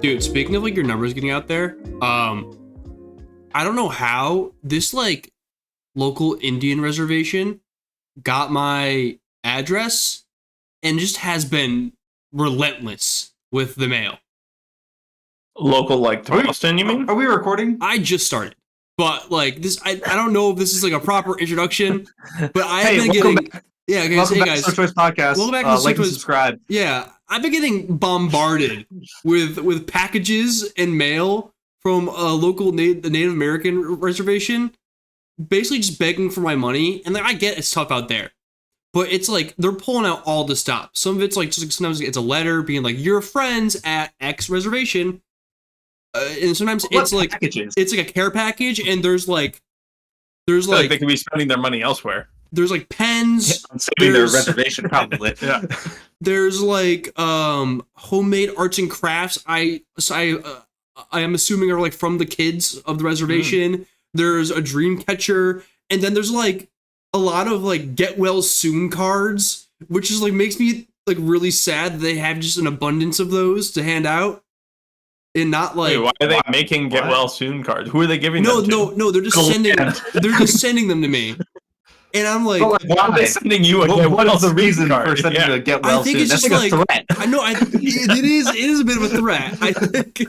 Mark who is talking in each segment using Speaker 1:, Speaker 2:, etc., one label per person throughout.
Speaker 1: Dude, speaking of like your numbers getting out there, I don't know how this like local Indian reservation got my address and just has been relentless with the mail.
Speaker 2: Local, like to Boston, you mean?
Speaker 3: Are we recording?
Speaker 1: I just started, but like this, I don't know if this is like a proper introduction, but I've been getting, yeah, guys,
Speaker 3: Welcome
Speaker 1: hey
Speaker 3: back
Speaker 1: guys,
Speaker 3: to sochoicepodcast.
Speaker 1: welcome back to
Speaker 3: like and
Speaker 1: Sochoice-
Speaker 3: subscribe.
Speaker 1: Yeah, I've been getting bombarded with packages and mail from a local the Native American reservation, basically just begging for my money. And like, I get it's tough out there, but it's like they're pulling out all the stops. Some of it's like just like, sometimes it's a letter being like you're friends at X reservation, and sometimes it's like
Speaker 3: packages?
Speaker 1: it's like a care package, and there's like
Speaker 2: Like they could be spending their money elsewhere.
Speaker 1: there's like pens.
Speaker 3: I'm saving their reservation probably.
Speaker 2: Yeah.
Speaker 1: There's like homemade arts and crafts. I am assuming are like from the kids of the reservation. There's a dream catcher, and then there's like a lot of like get well soon cards, which is like makes me like really sad that they have just an abundance of those to hand out, and not like
Speaker 2: Wait, why are they making get well soon cards? Who are they giving them to?
Speaker 1: no, they're just sending them to me. And I'm like,
Speaker 3: But,
Speaker 2: Why are they sending you a get
Speaker 3: what
Speaker 2: well
Speaker 3: is the
Speaker 2: soon
Speaker 3: reason
Speaker 2: card?
Speaker 3: for sending
Speaker 2: Yeah.
Speaker 3: you a get well
Speaker 1: I think
Speaker 3: soon?
Speaker 1: it's
Speaker 3: That's
Speaker 1: just
Speaker 3: like a threat.
Speaker 1: I know it is a bit of a threat. I think,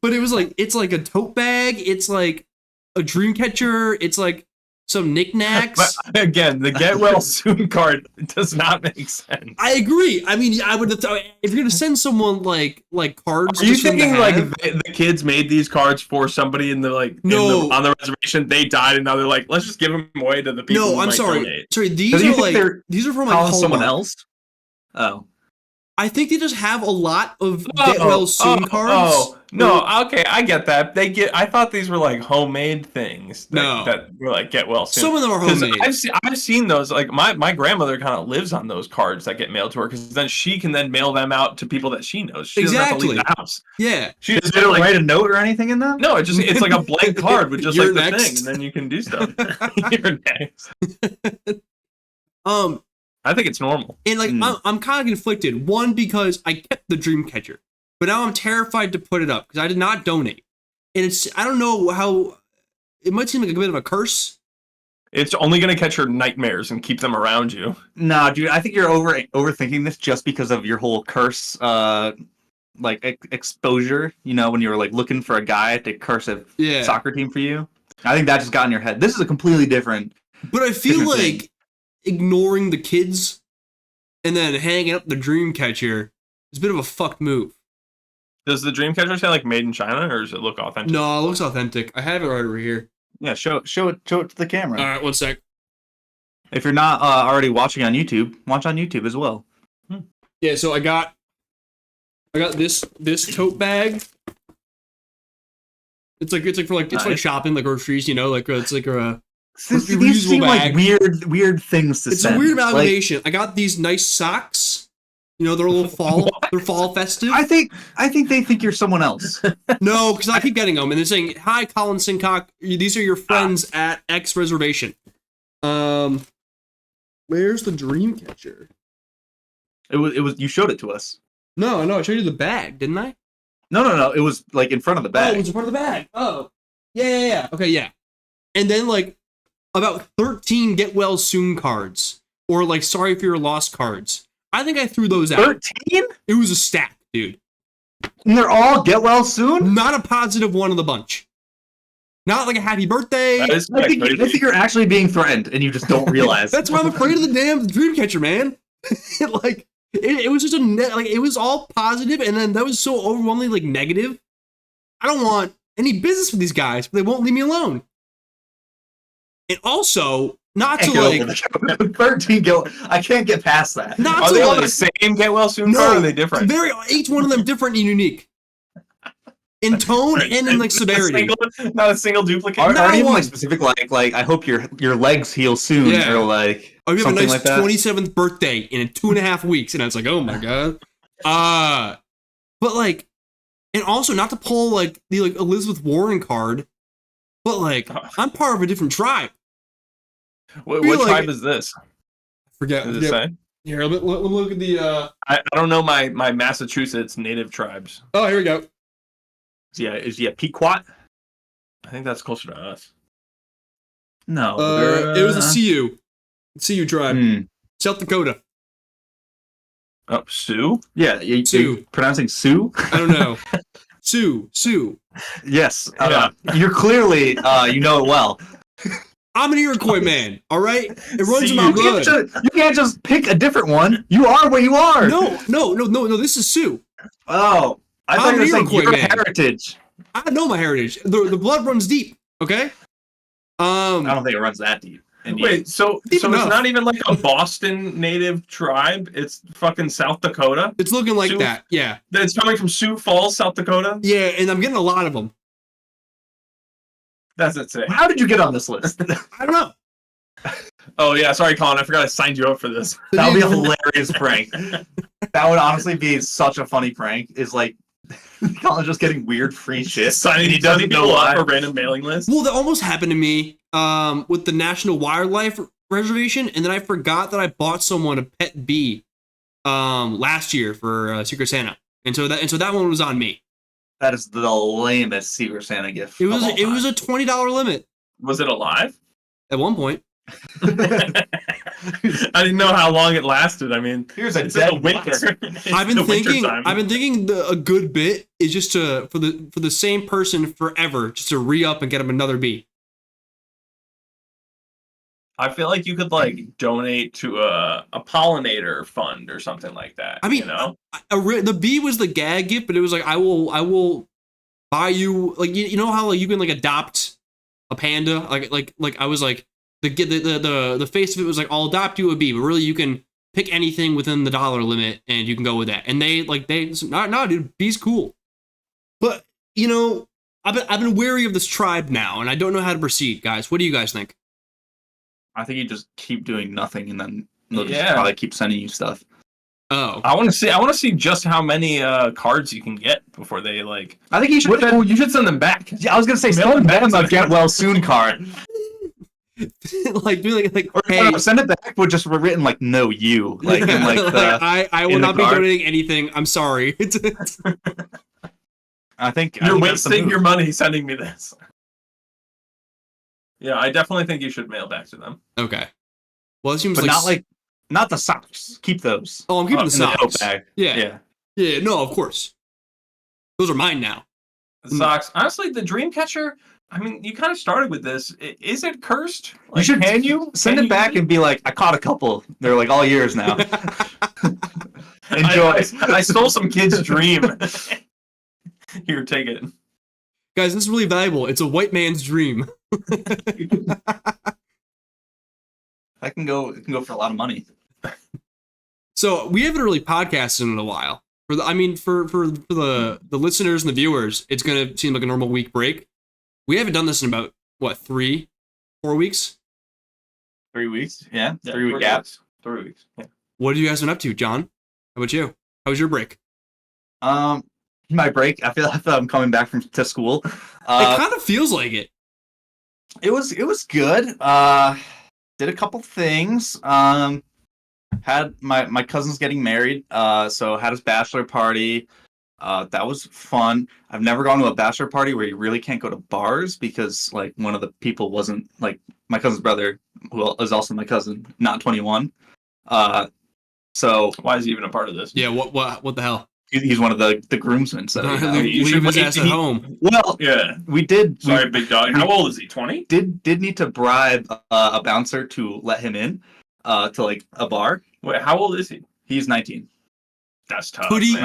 Speaker 1: but it was like it's like a tote bag. It's like a dream catcher. It's like some knickknacks.
Speaker 2: But again, the get well soon card does not make sense.
Speaker 1: I agree. I mean, I would if you're gonna send someone like cards.
Speaker 2: Are you
Speaker 1: just for them to
Speaker 2: thinking like
Speaker 1: have-
Speaker 2: the kids made these cards for somebody in the like
Speaker 1: No.
Speaker 2: on the reservation? They died, and now they're like, let's just give them away to the people.
Speaker 1: No,
Speaker 2: who
Speaker 1: I'm
Speaker 2: might
Speaker 1: sorry.
Speaker 2: donate.
Speaker 1: Sorry, these
Speaker 3: Do you
Speaker 1: are
Speaker 3: think
Speaker 1: like
Speaker 3: they're
Speaker 1: these are from like
Speaker 3: calling someone
Speaker 1: Hallmark.
Speaker 3: else? Oh.
Speaker 1: I think they just have a lot of get well soon cards.
Speaker 2: Oh, no, okay, I get that. I thought these were like homemade things.
Speaker 1: No.
Speaker 2: That were like get well soon.
Speaker 1: Some of them are
Speaker 2: 'Cause
Speaker 1: homemade.
Speaker 2: I've seen those. Like my grandmother kind of lives on those cards that get mailed to her because then she can then mail them out to people that she knows. She doesn't have to leave the house.
Speaker 1: Yeah.
Speaker 2: She
Speaker 3: Does
Speaker 2: just
Speaker 3: it
Speaker 2: like
Speaker 3: write a note or anything in them?
Speaker 2: no, it's like a blank card with just
Speaker 1: You're
Speaker 2: like the
Speaker 1: next.
Speaker 2: thing, and then you can do stuff. You're next. I think it's normal.
Speaker 1: And like I'm kind of conflicted. One, because I kept the dream catcher, but now I'm terrified to put it up because I did not donate. And I don't know how it might seem like a bit of a curse.
Speaker 2: It's only going to catch your nightmares and keep them around you.
Speaker 3: Nah, dude, I think you're overthinking this just because of your whole curse exposure, you know, when you were like looking for a guy to curse a
Speaker 1: Yeah.
Speaker 3: soccer team for you. I think that just got in your head. This is a completely different.
Speaker 1: But I feel
Speaker 3: Different
Speaker 1: like
Speaker 3: thing.
Speaker 1: ignoring the kids and then hanging up the dream catcher is a bit of a fucked move.
Speaker 2: Does the dream catcher say like made in China, or does it look authentic?
Speaker 1: No, it looks authentic. I have it right over here.
Speaker 3: Yeah, show it to the camera.
Speaker 1: All right, one sec.
Speaker 3: If you're not already watching on YouTube, watch on YouTube as well.
Speaker 1: Yeah, so I got this tote bag. It's like for like it's like
Speaker 3: Nice.
Speaker 1: shopping like groceries, you know, like it's like a
Speaker 3: These
Speaker 1: reusable
Speaker 3: seem like
Speaker 1: bag.
Speaker 3: weird things to
Speaker 1: It's
Speaker 3: send.
Speaker 1: a weird
Speaker 3: Like,
Speaker 1: amalgamation. I got these nice socks. You know, they're a little fall. They're fall festive.
Speaker 3: I think they think you're someone else.
Speaker 1: No, because I keep getting them, and they're saying, "Hi, Colin Sincock. These are your friends at X reservation." Where's the dream catcher?
Speaker 3: It was you showed it to us.
Speaker 1: No, I showed you the bag, didn't I?
Speaker 3: No. It was like in front of the
Speaker 1: Oh,
Speaker 3: bag.
Speaker 1: it was a part of the bag. Oh, yeah. Okay, yeah. And then like about 13 get well soon cards, or like sorry for your lost cards. I think I threw those out.
Speaker 3: 13?
Speaker 1: It was a stack, dude.
Speaker 3: And they're all get well soon?
Speaker 1: Not a positive one of the bunch. Not like a happy birthday.
Speaker 2: That is
Speaker 3: I think you're actually being threatened and you just don't realize.
Speaker 1: That's why I'm afraid of the damn dream catcher, man. Like it was just it was all positive, and then that was so overwhelmingly like negative. I don't want any business with these guys, but they won't leave me alone. And also, not to like
Speaker 3: 13 get. I can't get past that.
Speaker 1: not
Speaker 2: Are
Speaker 1: to
Speaker 2: they all
Speaker 1: like
Speaker 2: the same get well soon card, or are they different?
Speaker 1: each one of them different and unique in tone and in like severity.
Speaker 2: Not a single duplicate.
Speaker 3: Aren't
Speaker 1: Not
Speaker 3: even
Speaker 1: one.
Speaker 3: like specific like I hope your legs heal soon
Speaker 1: Yeah.
Speaker 3: or like
Speaker 1: Oh, you have a
Speaker 3: something
Speaker 1: nice
Speaker 3: like that.
Speaker 1: 27th birthday in 2.5 weeks, and I was like, oh my god. But like, and also not to pull like the like Elizabeth Warren card, but like I'm part of a different tribe.
Speaker 2: What
Speaker 1: feel like-
Speaker 2: tribe is this?
Speaker 1: Forget.
Speaker 2: Does it say?
Speaker 1: Here, let me look at the.
Speaker 2: I don't know my Massachusetts native tribes.
Speaker 1: Oh, here we go.
Speaker 3: Is he a Pequot?
Speaker 2: I think that's closer to us.
Speaker 3: No.
Speaker 1: It was a Sioux tribe, South Dakota.
Speaker 2: Oh, Sioux?
Speaker 3: Yeah,
Speaker 1: Sioux.
Speaker 3: you pronouncing Sioux?
Speaker 1: I don't know. Sioux.
Speaker 3: Yes.
Speaker 2: Yeah.
Speaker 3: You're clearly, you know it well.
Speaker 1: I'm an Iroquois man, all right? It runs in my
Speaker 3: You
Speaker 1: blood.
Speaker 3: can't just pick a different one. You are what you are.
Speaker 1: No, this is Sioux.
Speaker 3: Oh, I thought you were saying your heritage.
Speaker 1: I know my heritage. The blood runs deep, okay?
Speaker 3: I don't think it runs that deep.
Speaker 2: Wait, so it's not even like a Boston native tribe? It's fucking South Dakota?
Speaker 1: It's looking like that, yeah.
Speaker 2: It's coming from Sioux Falls, South Dakota?
Speaker 1: Yeah, and I'm getting a lot of them.
Speaker 2: That's insane.
Speaker 3: How did you get on this list?
Speaker 1: I don't know.
Speaker 2: Oh, yeah, sorry, Colin. I forgot I signed you up for this.
Speaker 3: That would be a hilarious prank. That would honestly be such a funny prank. Is like Colin just getting weird free shit.
Speaker 2: He doesn't know why. A random mailing list.
Speaker 1: Well, that almost happened to me with the National Wildlife Reservation, and then I forgot that I bought someone a pet bee last year for Secret Santa, and so that one was on me.
Speaker 3: That is the lamest Secret Santa gift.
Speaker 1: It was a $20 limit.
Speaker 2: Was it alive?
Speaker 1: At one point.
Speaker 2: I didn't know how long it lasted. I mean,
Speaker 3: here's a dead
Speaker 2: winter.
Speaker 1: I've been thinking a good bit is just for the same person forever, just to re-up and get him another bee.
Speaker 2: I feel like you could like donate to a pollinator fund or something like that.
Speaker 1: I mean,
Speaker 2: you know,
Speaker 1: the bee was the gag gift, but it was like I will buy you, like you know how like you can like adopt a panda, like I was like the face of it was like I'll adopt you a bee, but really you can pick anything within the dollar limit and you can go with that. And they no dude, bee's cool, but you know I've been wary of this tribe now, and I don't know how to proceed, guys. What do you guys think?
Speaker 3: I think you just keep doing nothing, and then they'll just probably keep sending you stuff.
Speaker 1: Oh,
Speaker 2: I want to see just how many cards you can get before they like.
Speaker 3: I think you should
Speaker 2: send them back.
Speaker 3: Yeah, I was gonna say send them a get well soon card.
Speaker 1: like doing like
Speaker 3: hey, send it back with just written like no you like in like the,
Speaker 1: I will not be donating anything. I'm sorry.
Speaker 3: I think
Speaker 2: you're wasting your money sending me this. Yeah, I definitely think you should mail back to them.
Speaker 1: Okay. Well, it seems
Speaker 3: but
Speaker 1: like
Speaker 3: not the socks. Keep those.
Speaker 1: Oh, I'm keeping the socks.
Speaker 3: Bag.
Speaker 1: Yeah. No, of course. Those are mine now.
Speaker 2: The socks. Honestly, the Dreamcatcher. I mean, you kind of started with this. Is it cursed?
Speaker 3: Like, can you send it back and be like, I caught a couple. They're like all yours now. Enjoy.
Speaker 2: I stole some kid's dream. Here, take it.
Speaker 1: Guys, this is really valuable. It's a white man's dream.
Speaker 3: It can go for a lot of money.
Speaker 1: So we haven't really podcasted in a while. For the listeners and the viewers, it's gonna seem like a normal week break. We haven't done this in about 3-4 weeks.
Speaker 3: 3 weeks, yeah.
Speaker 2: 3 week gaps. 3 weeks. Yeah.
Speaker 1: What have you guys been up to, John? How about you? How was your break?
Speaker 3: My break. I feel like I'm coming back to school.
Speaker 1: It kind of feels like it.
Speaker 3: It was good. Did a couple things. Had my cousin's getting married. So had his bachelor party. That was fun. I've never gone to a bachelor party where you really can't go to bars because like one of the people wasn't like my cousin's brother, who is also my cousin, not 21. So
Speaker 2: why is he even a part of this?
Speaker 1: Yeah. What the hell?
Speaker 3: He's one of the groomsmen. So
Speaker 1: leave his ass at home.
Speaker 3: Well,
Speaker 2: yeah,
Speaker 3: we did.
Speaker 2: Sorry, big dog. How old is he? 20?
Speaker 3: Did need to bribe a bouncer to let him in to like a bar.
Speaker 2: Wait, how old is he?
Speaker 3: He's 19.
Speaker 2: That's tough.
Speaker 1: Could you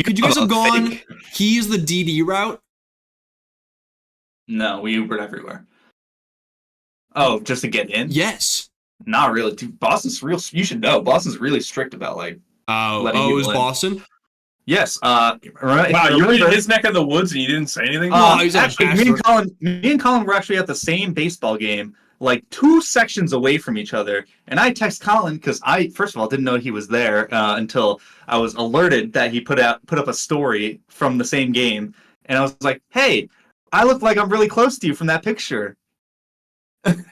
Speaker 1: guys have gone? He's the DD route.
Speaker 3: No, we Ubered everywhere. Oh, just to get in?
Speaker 1: Yes.
Speaker 3: Not really. Dude, Boston's real. You should know. Boston's really strict about like.
Speaker 1: It was Boston.
Speaker 3: Yes.
Speaker 2: Wow, you were in his neck of the woods and you didn't say anything?
Speaker 3: He's actually, me and Colin were actually at the same baseball game, like 2 sections away from each other. And I text Colin because I, first of all, didn't know he was there until I was alerted that he put up a story from the same game. And I was like, hey, I look like I'm really close to you from that picture.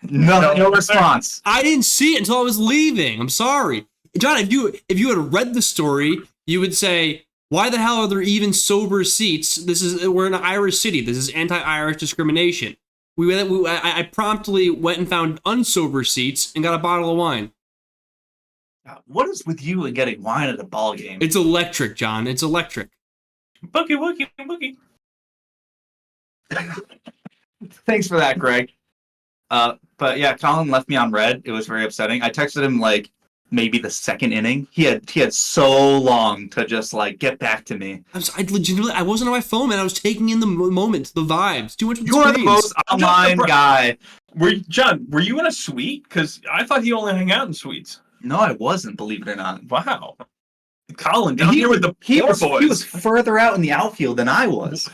Speaker 3: No response.
Speaker 1: I didn't see it until I was leaving. I'm sorry. John, if you had read the story, you would say, why the hell are there even sober seats? We're in an Irish city. This is anti-Irish discrimination. I promptly went and found unsober seats and got a bottle of wine.
Speaker 3: What is with you and getting wine at a ball game?
Speaker 1: It's electric, John. It's electric.
Speaker 2: Boogie, woogie, boogie.
Speaker 3: Thanks for that, Greg. But yeah, Colin left me on red. It was very upsetting. I texted him like maybe the second inning. He had so long to just like get back to me.
Speaker 1: I wasn't on my phone, man. I was taking in the moment, the vibes. Too much.
Speaker 3: You are the most online guy.
Speaker 2: John, were you in a suite? Because I thought he only hung out in suites.
Speaker 3: No, I wasn't. Believe it or not.
Speaker 2: Wow. Colin down here with the boys.
Speaker 3: He was further out in the outfield than I was.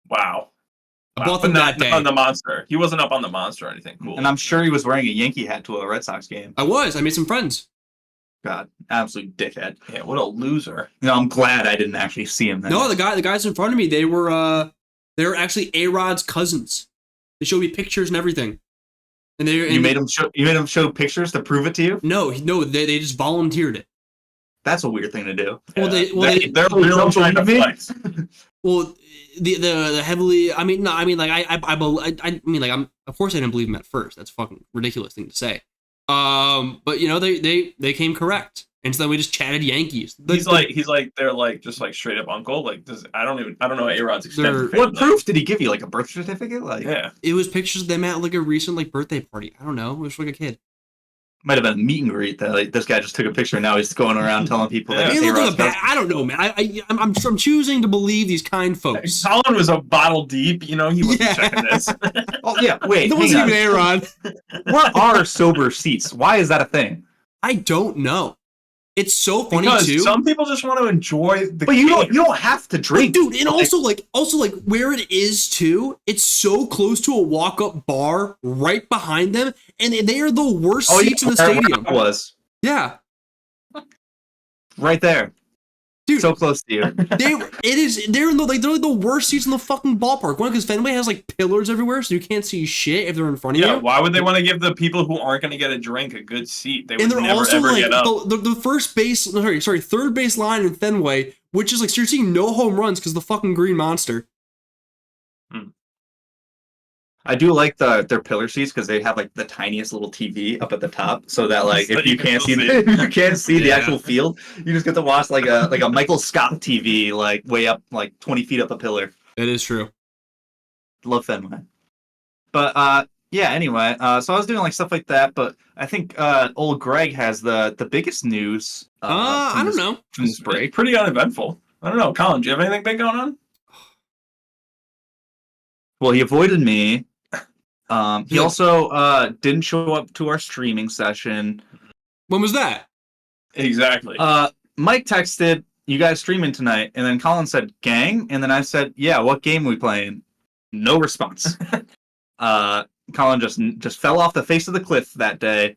Speaker 2: Wow.
Speaker 1: Both
Speaker 2: But
Speaker 1: that day.
Speaker 2: on the Monster. He wasn't up on the Monster or anything cool.
Speaker 3: And I'm sure he was wearing a Yankee hat to a Red Sox game.
Speaker 1: I made some friends.
Speaker 3: God, absolute dickhead.
Speaker 2: Yeah, what a loser.
Speaker 3: No, I'm glad I didn't actually see him then.
Speaker 1: No, the guys in front of me, they were actually A-Rod's cousins. They showed me pictures and everything. And
Speaker 3: you made them show pictures to prove it to you?
Speaker 1: No, they just volunteered it.
Speaker 3: That's a weird thing to do.
Speaker 2: They're really trying to flex.
Speaker 1: Well, the heavily. I mean, of course I didn't believe him at first. That's a fucking ridiculous thing to say. But they came correct, and so then we just chatted Yankees. He's
Speaker 2: like they're like just like straight up uncle. Like I don't know A-Rod's extent.
Speaker 3: What proof did he give you? Like a birth certificate? Like
Speaker 2: yeah,
Speaker 1: it was pictures of them at like a recent like birthday party. I don't know. It was like a kid.
Speaker 3: Might have been a meet and greet that like this guy just took a picture and now he's going around telling people that
Speaker 1: I don't know, man. I'm choosing to believe these kind folks.
Speaker 2: Colin was a bottle deep, he wasn't checking this.
Speaker 3: Oh yeah, wait.
Speaker 1: That wasn't even A-Rod.
Speaker 3: What are sober seats? Why is that a thing?
Speaker 1: I don't know. It's so funny
Speaker 2: because
Speaker 1: too.
Speaker 2: Some people just want to enjoy the
Speaker 3: But you don't have to drink.
Speaker 1: Dude, and also where it is too, it's so close to a walk-up bar right behind them, and they are the worst seats in the stadium.
Speaker 3: Where I was.
Speaker 1: Yeah.
Speaker 3: Right there. Dude, so close to you.
Speaker 1: They're the worst seats in the fucking ballpark. One, because Fenway has like pillars everywhere, so you can't see shit if they're in front of you.
Speaker 2: Yeah, why would they want to give the people who aren't going to get a drink a good seat? They would
Speaker 1: they're
Speaker 2: never
Speaker 1: also
Speaker 2: ever
Speaker 1: like
Speaker 2: get up.
Speaker 1: the third base line in Fenway, which is like, so you're seeing no home runs because the fucking Green Monster.
Speaker 3: I do like their pillar seats because they have like the tiniest little TV up at the top, so that like if you can't see the actual field, you just get to watch like a Michael Scott TV like way up like 20 feet up a pillar.
Speaker 1: That is true.
Speaker 3: Love Fenway. But yeah. Anyway, so I was doing like stuff like that, but I think old Greg has the biggest news.
Speaker 1: I don't know.
Speaker 3: From this break.
Speaker 2: It's pretty uneventful. I don't know, Colin. Do you have anything big going on?
Speaker 3: Well, he avoided me. He also didn't show up to our streaming session.
Speaker 1: When was that?
Speaker 2: Exactly.
Speaker 3: Mike texted, "You guys streaming tonight?" And then Colin said, "Gang?" And then I said, "Yeah, what game are we playing?" No response. Colin just fell off the face of the cliff that day.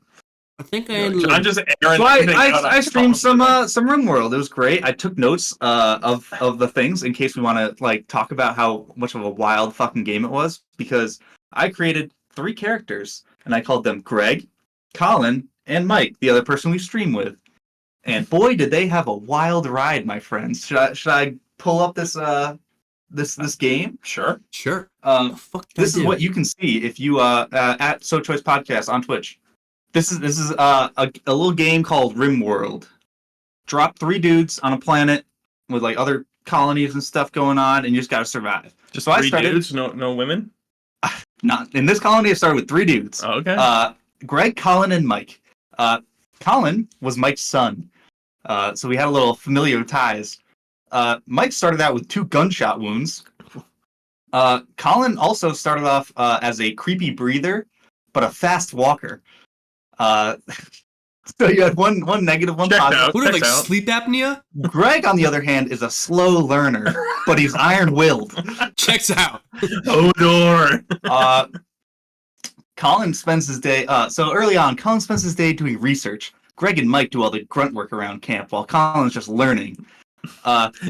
Speaker 1: I think
Speaker 2: I'm just airing.
Speaker 3: So I streamed some RimWorld. It was great. I took notes of the things in case we want to like talk about how much of a wild fucking game it was, because I created 3 characters and I called them Greg, Colin, and Mike, the other person we stream with. And boy, did they have a wild ride, my friends. Should I pull up this this game?
Speaker 2: Sure.
Speaker 3: This is what you can see if you at sochoicepodcast on Twitch. This is a little game called RimWorld. Drop 3 dudes on a planet with like other colonies and stuff going on, and you just gotta survive.
Speaker 2: Just so 3 dudes, no women.
Speaker 3: Not in this colony. I started with 3 dudes.
Speaker 2: Oh, okay.
Speaker 3: Greg, Colin, and Mike. Colin was Mike's son, so we had a little familiar ties. Mike started out with 2 gunshot wounds. Colin also started off as a creepy breather, but a fast walker. So you had one negative, one positive.
Speaker 1: What, like sleep apnea?
Speaker 3: Greg, on the other hand, is a slow learner, but he's iron-willed.
Speaker 1: Checks out.
Speaker 2: Odor.
Speaker 3: Colin spends his day. So early on, Colin spends his day doing research. Greg and Mike do all the grunt work around camp, while Colin's just learning.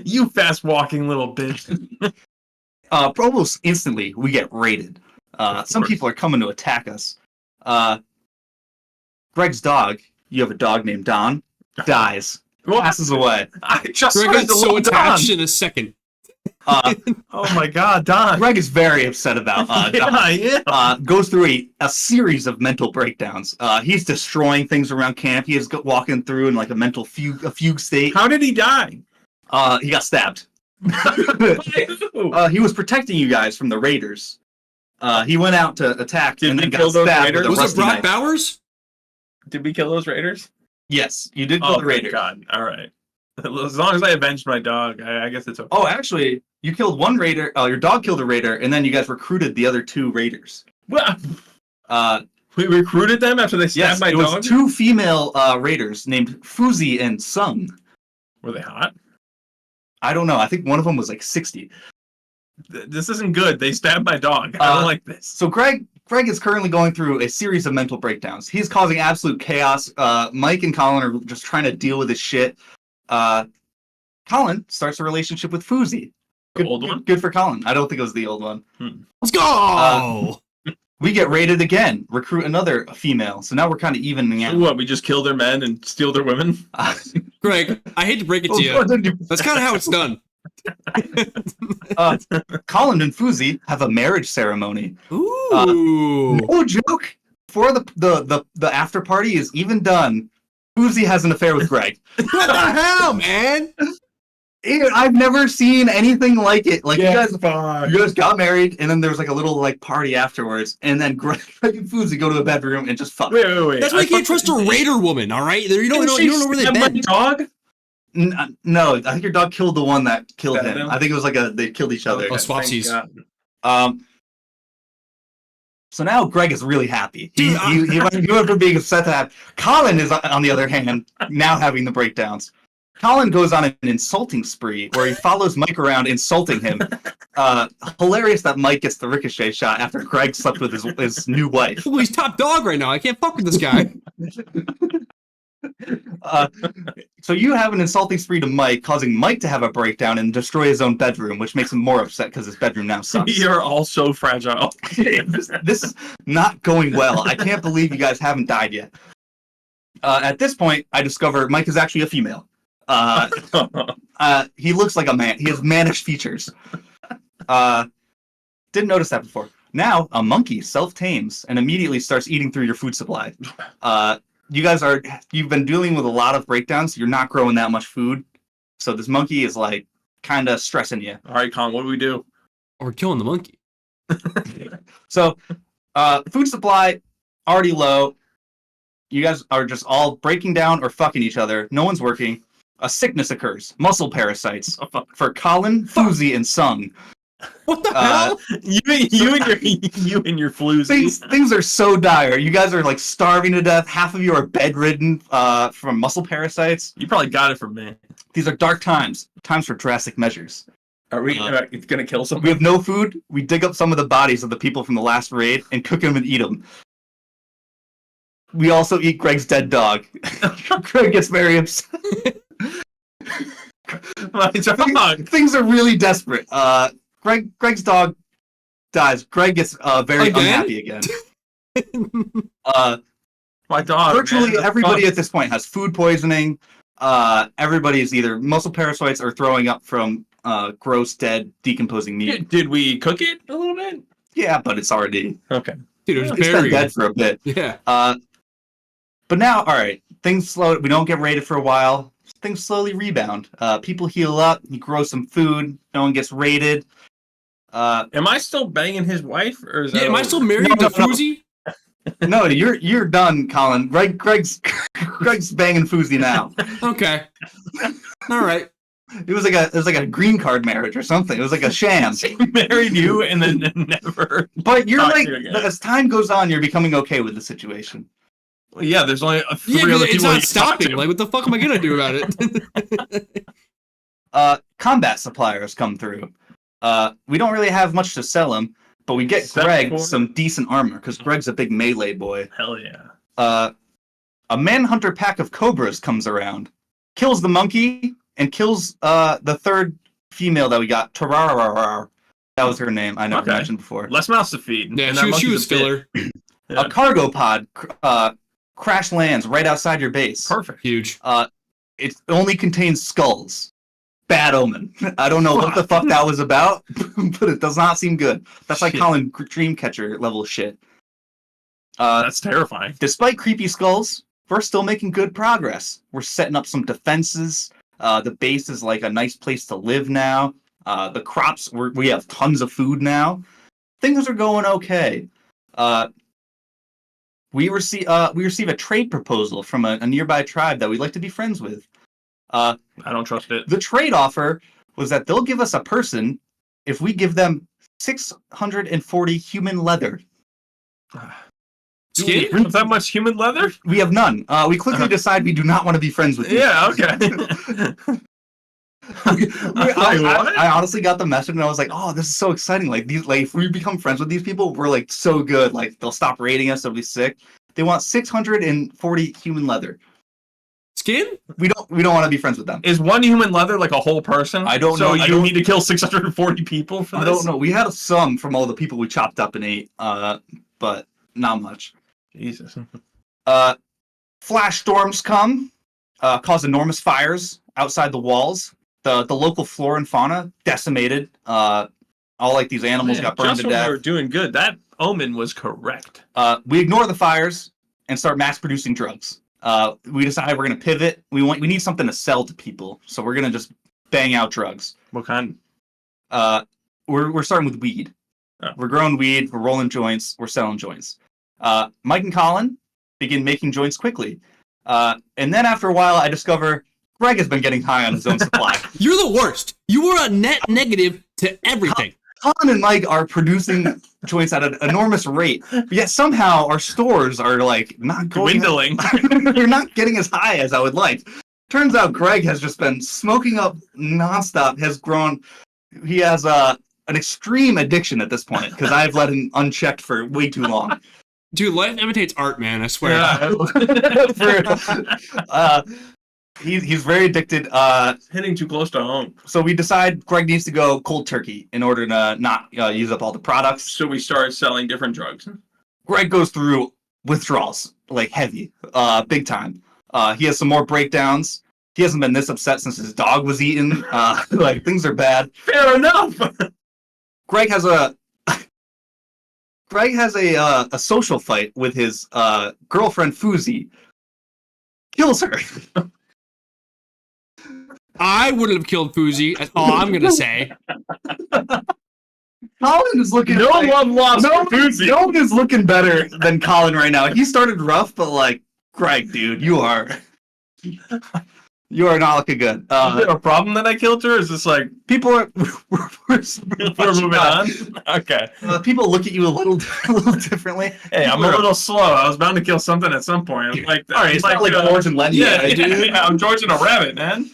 Speaker 2: You fast-walking little bitch.
Speaker 3: Almost instantly, we get raided. Some people are coming to attack us. Greg's dog. You have a dog named Don. dies, passes away.
Speaker 2: I just
Speaker 1: Greg
Speaker 2: wanted
Speaker 1: got
Speaker 2: to
Speaker 1: so
Speaker 2: look
Speaker 1: attached
Speaker 2: Don.
Speaker 1: in a second.
Speaker 2: Oh my God, Don.
Speaker 3: Greg is very upset about Don.
Speaker 2: Yeah.
Speaker 3: Goes through a series of mental breakdowns. He's destroying things around camp. He is walking through in like a mental fugue state.
Speaker 2: How did he die?
Speaker 3: He got stabbed. He was protecting you guys from the raiders. He went out to attack
Speaker 2: Did
Speaker 3: and
Speaker 2: we
Speaker 3: then
Speaker 2: kill
Speaker 3: got
Speaker 2: those
Speaker 3: stabbed
Speaker 2: raiders?
Speaker 3: with a
Speaker 1: Was it
Speaker 3: rusty
Speaker 1: Brock
Speaker 3: knife.
Speaker 1: Bowers?
Speaker 2: Did we kill those raiders?
Speaker 3: Yes, you did kill the raiders.
Speaker 2: God. All right. As long as I avenged my dog, I guess it's okay.
Speaker 3: Oh, actually, you killed one raider. Your dog killed a raider, and then you guys recruited the other 2 raiders.
Speaker 2: Well,
Speaker 3: Uh,
Speaker 2: we recruited them after they stabbed
Speaker 3: yes,
Speaker 2: my
Speaker 3: it
Speaker 2: dog?
Speaker 3: was 2 female raiders named Fuzi and Sung.
Speaker 2: Were they hot?
Speaker 3: I don't know. I think one of them was like 60.
Speaker 2: This isn't good. They stabbed my dog. I don't like this.
Speaker 3: So Greg is currently going through a series of mental breakdowns. He's causing absolute chaos. Mike and Colin are just trying to deal with his shit. Colin starts a relationship with Fuzi.
Speaker 2: The old one?
Speaker 3: Good for Colin. I don't think it was the old one.
Speaker 1: Let's go!
Speaker 3: We get raided again. Recruit another female. So now we're kind of evening out.
Speaker 2: So what, we just kill their men and steal their women?
Speaker 1: Greg, I hate to break it to you. That's kind of how it's done.
Speaker 3: Colin and Fuzi have a marriage ceremony.
Speaker 1: Ooh.
Speaker 3: No joke. Before the after party is even done, Fuzi has an affair with Greg.
Speaker 1: What the hell, man?
Speaker 3: I've never seen anything like it. Like you guys
Speaker 2: fine.
Speaker 3: got married, and then there was like a little like party afterwards, and then Greg and Fuzi go to the bedroom and just fuck.
Speaker 2: Wait.
Speaker 1: That's why you can't trust a raider woman, all right? You don't know where they've
Speaker 2: my
Speaker 1: been.
Speaker 2: dog?
Speaker 3: No, I think your dog killed the one that killed
Speaker 2: Stabbed
Speaker 3: him.
Speaker 2: him?
Speaker 3: I think it was like they killed each other.
Speaker 1: Oh, swapsies.
Speaker 2: Thank God.
Speaker 3: So now Greg is really happy. He
Speaker 1: Dude,
Speaker 3: went from being upset to have. Colin is, on the other hand, now having the breakdowns. Colin goes on an insulting spree where he follows Mike around insulting him. Hilarious that Mike gets the ricochet shot after Greg slept with his new wife.
Speaker 1: Well, he's top dog right now. I can't fuck with this guy.
Speaker 3: So you have an insulting spree to Mike, causing Mike to have a breakdown and destroy his own bedroom, which makes him more upset because his bedroom now sucks.
Speaker 2: You're all so fragile.
Speaker 3: This is not going well. I can't believe you guys haven't died yet. At this point, I discover Mike is actually a female. He looks like a man. He has mannish features. Didn't notice that before. Now, a monkey self-tames and immediately starts eating through your food supply. You've been dealing with a lot of breakdowns. You're not growing that much food. So this monkey is like kind of stressing you.
Speaker 2: All right, Colin, what do we do?
Speaker 1: Or killing the monkey.
Speaker 3: So, food supply already low. You guys are just all breaking down or fucking each other. No one's working. A sickness occurs. Muscle parasites for Colin, Fuzi, and Sung.
Speaker 1: What the hell?
Speaker 2: You and your flus.
Speaker 3: Things are so dire. You guys are like starving to death. Half of you are bedridden from muscle parasites.
Speaker 2: You probably got it from me.
Speaker 3: These are dark times. Times for drastic measures.
Speaker 2: Are we gonna kill
Speaker 3: We
Speaker 2: somebody?
Speaker 3: have no food. We dig up some of the bodies of the people from the last raid and cook them and eat them. We also eat Greg's dead dog. Greg gets very upset.
Speaker 2: My dog.
Speaker 3: Things are really desperate. Greg's dog dies. Greg gets very
Speaker 1: Again?
Speaker 3: unhappy again.
Speaker 2: My dog.
Speaker 3: Virtually
Speaker 2: man.
Speaker 3: everybody
Speaker 2: Fuck.
Speaker 3: at this point has food poisoning. Everybody's either muscle parasites or throwing up from gross, dead, decomposing meat.
Speaker 2: Did we cook it a little bit?
Speaker 3: Yeah, but it's already
Speaker 2: Okay.
Speaker 1: Dude, it was
Speaker 3: it's been
Speaker 1: buried.
Speaker 3: dead for a bit.
Speaker 1: Yeah.
Speaker 3: But now, all right, things slow. We don't get raided for a while. Things slowly rebound. People heal up. You grow some food. No one gets raided.
Speaker 2: Am I still banging his wife, or is that
Speaker 1: Am I
Speaker 2: over?
Speaker 1: still married
Speaker 3: No,
Speaker 1: to
Speaker 3: no.
Speaker 1: Fuzi?
Speaker 3: No, you're done, Colin. Greg's banging Fuzi now.
Speaker 1: Okay. All right.
Speaker 3: It was like a green card marriage or something. It was like a sham.
Speaker 2: She married you and then never.
Speaker 3: But you're
Speaker 2: Talk to
Speaker 3: like,
Speaker 2: you again.
Speaker 3: as time goes on, you're becoming okay with the situation.
Speaker 2: Well, yeah, there's only three
Speaker 1: Yeah,
Speaker 2: other
Speaker 1: but it's
Speaker 2: people
Speaker 1: not
Speaker 2: you can talk
Speaker 1: stopping.
Speaker 2: to.
Speaker 1: Like, what the fuck am I gonna do about it?
Speaker 3: Combat suppliers come through. We don't really have much to sell them, but we get
Speaker 2: Except
Speaker 3: Greg
Speaker 2: for-
Speaker 3: some decent armor because Greg's a big melee boy.
Speaker 2: Hell yeah.
Speaker 3: A manhunter pack of cobras comes around, kills the monkey, and kills the third female that we got, Tarararar. That was her name. I never
Speaker 2: Okay.
Speaker 3: mentioned before.
Speaker 2: Less mouths to feed.
Speaker 1: Yeah,
Speaker 2: and that
Speaker 1: she
Speaker 2: monkey's
Speaker 1: was
Speaker 2: a bit-
Speaker 1: filler.
Speaker 2: Yeah.
Speaker 3: A cargo pod crash lands right outside your base.
Speaker 2: Perfect.
Speaker 1: Huge.
Speaker 3: it only contains skulls. Bad omen. I don't know what the fuck that was about, but it does not seem good. That's like Colin Dreamcatcher level shit.
Speaker 2: That's terrifying.
Speaker 3: Despite creepy skulls, we're still making good progress. We're setting up some defenses. The base is like a nice place to live now. The crops, we have tons of food now. Things are going okay. We receive a trade proposal from a nearby tribe that we'd like to be friends with.
Speaker 2: I don't trust it.
Speaker 3: The trade offer was that they'll give us a person if we give them 640 human leather.
Speaker 2: Skin? Is that much human leather?
Speaker 3: We have none. We quickly decide we do not want to be friends with you.
Speaker 2: Yeah, okay.
Speaker 3: I honestly got the message and I was like, oh, this is so exciting. Like if we become friends with these people, we're like so good. Like they'll stop raiding us, they'll be sick. They want 640 human leather.
Speaker 1: Skin?
Speaker 3: We don't want to be friends with them.
Speaker 2: Is one human leather like a whole person?
Speaker 3: I don't know.
Speaker 2: So you need to kill 640 people for this?
Speaker 3: I don't know. We had some from all the people we chopped up and ate, but not much.
Speaker 2: Jesus.
Speaker 3: Flash storms come, cause enormous fires outside the walls. The local flora and fauna decimated. All like these animals got burned to death.
Speaker 2: We were doing good. That omen was correct.
Speaker 3: We ignore the fires and start mass producing drugs. We decide we're gonna pivot. We need something to sell to people, so we're gonna just bang out drugs.
Speaker 2: What kind?
Speaker 3: We're starting with weed.
Speaker 2: Oh.
Speaker 3: We're growing weed. We're rolling joints. We're selling joints. Mike and Colin begin making joints quickly, and then after a while, I discover Greg has been getting high on his own supply.
Speaker 1: You're the worst. You were a net negative to everything.
Speaker 3: Colin and Mike are producing joints at an enormous rate, but yet somehow our stores are like not
Speaker 2: dwindling.
Speaker 3: They're not getting as high as I would like. Turns out Greg has just been smoking up nonstop. Has grown. He has an extreme addiction at this point because I've let him unchecked for way too long.
Speaker 1: Dude, life imitates art, man. I swear.
Speaker 3: Yeah. He's very addicted.
Speaker 2: Hitting too close to home.
Speaker 3: So we decide Greg needs to go cold turkey in order to not use up all the products.
Speaker 2: So we start selling different drugs.
Speaker 3: Greg goes through withdrawals, like heavy, big time. He has some more breakdowns. He hasn't been this upset since his dog was eaten. Like things are bad.
Speaker 2: Fair enough.
Speaker 3: Greg has a social fight with his girlfriend Fuzi. Kills her.
Speaker 1: I wouldn't have killed Fuzi. That's all I'm gonna say.
Speaker 3: Colin is looking.
Speaker 2: No one lost Fuzi.
Speaker 3: No one is looking better than Colin right now. He started rough, but like Greg, dude, you are not looking good.
Speaker 2: Is there a problem that I killed her? Or is this like
Speaker 3: people are we're
Speaker 2: moving on? Okay.
Speaker 3: People look at you a little differently.
Speaker 2: Hey, I'm a little slow. I was bound to kill something at some point. I'm like,
Speaker 3: all right, it's not like George and Lenny.
Speaker 2: Yeah, I'm George and a rabbit, man.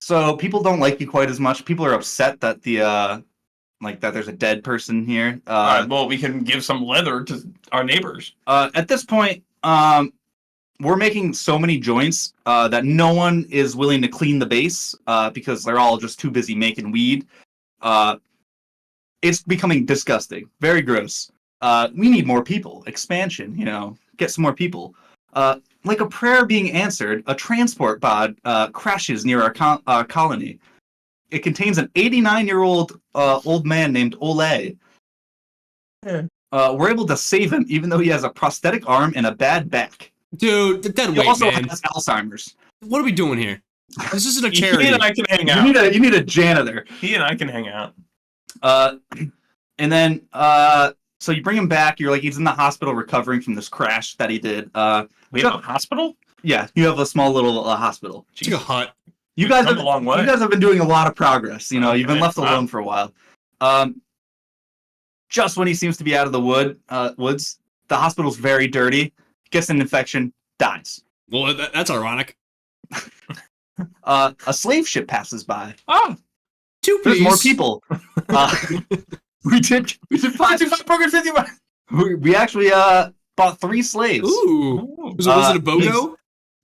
Speaker 3: So people don't like you quite as much. People are upset that that there's a dead person here.
Speaker 2: All right, well, we can give some leather to our neighbors.
Speaker 3: At this point, we're making so many joints that no one is willing to clean the base because they're all just too busy making weed. It's becoming disgusting, very gross. We need more people. Expansion, get some more people. Like a prayer being answered, a transport pod crashes near our colony. It contains an 89-year-old old man named Ole.
Speaker 2: Yeah.
Speaker 3: We're able to save him, even though he has a prosthetic arm and a bad back.
Speaker 1: Dude, dead
Speaker 3: He
Speaker 1: weight,
Speaker 3: also
Speaker 1: man.
Speaker 3: has Alzheimer's.
Speaker 1: What are we doing here? This isn't a charity.
Speaker 2: He and I can hang out.
Speaker 3: You need a janitor.
Speaker 2: He and I can hang out.
Speaker 3: And then so you bring him back. You're like, he's in the hospital recovering from this crash that he did.
Speaker 2: We have a hospital?
Speaker 3: Yeah, you have a small little hospital.
Speaker 1: It's like a hut.
Speaker 3: You guys
Speaker 2: come a long way.
Speaker 3: You guys have been doing a lot of progress. You've been
Speaker 2: Okay.
Speaker 3: left alone for a while. Just when he seems to be out of the woods, the hospital's very dirty. Gets an infection, dies.
Speaker 1: Well, that's ironic.
Speaker 3: A slave ship passes by.
Speaker 2: Oh,
Speaker 1: Two,
Speaker 3: There's
Speaker 1: please.
Speaker 3: more people. We did
Speaker 2: 55 broken 55.
Speaker 3: we actually bought 3 slaves.
Speaker 1: Ooh. Was it a BOGO?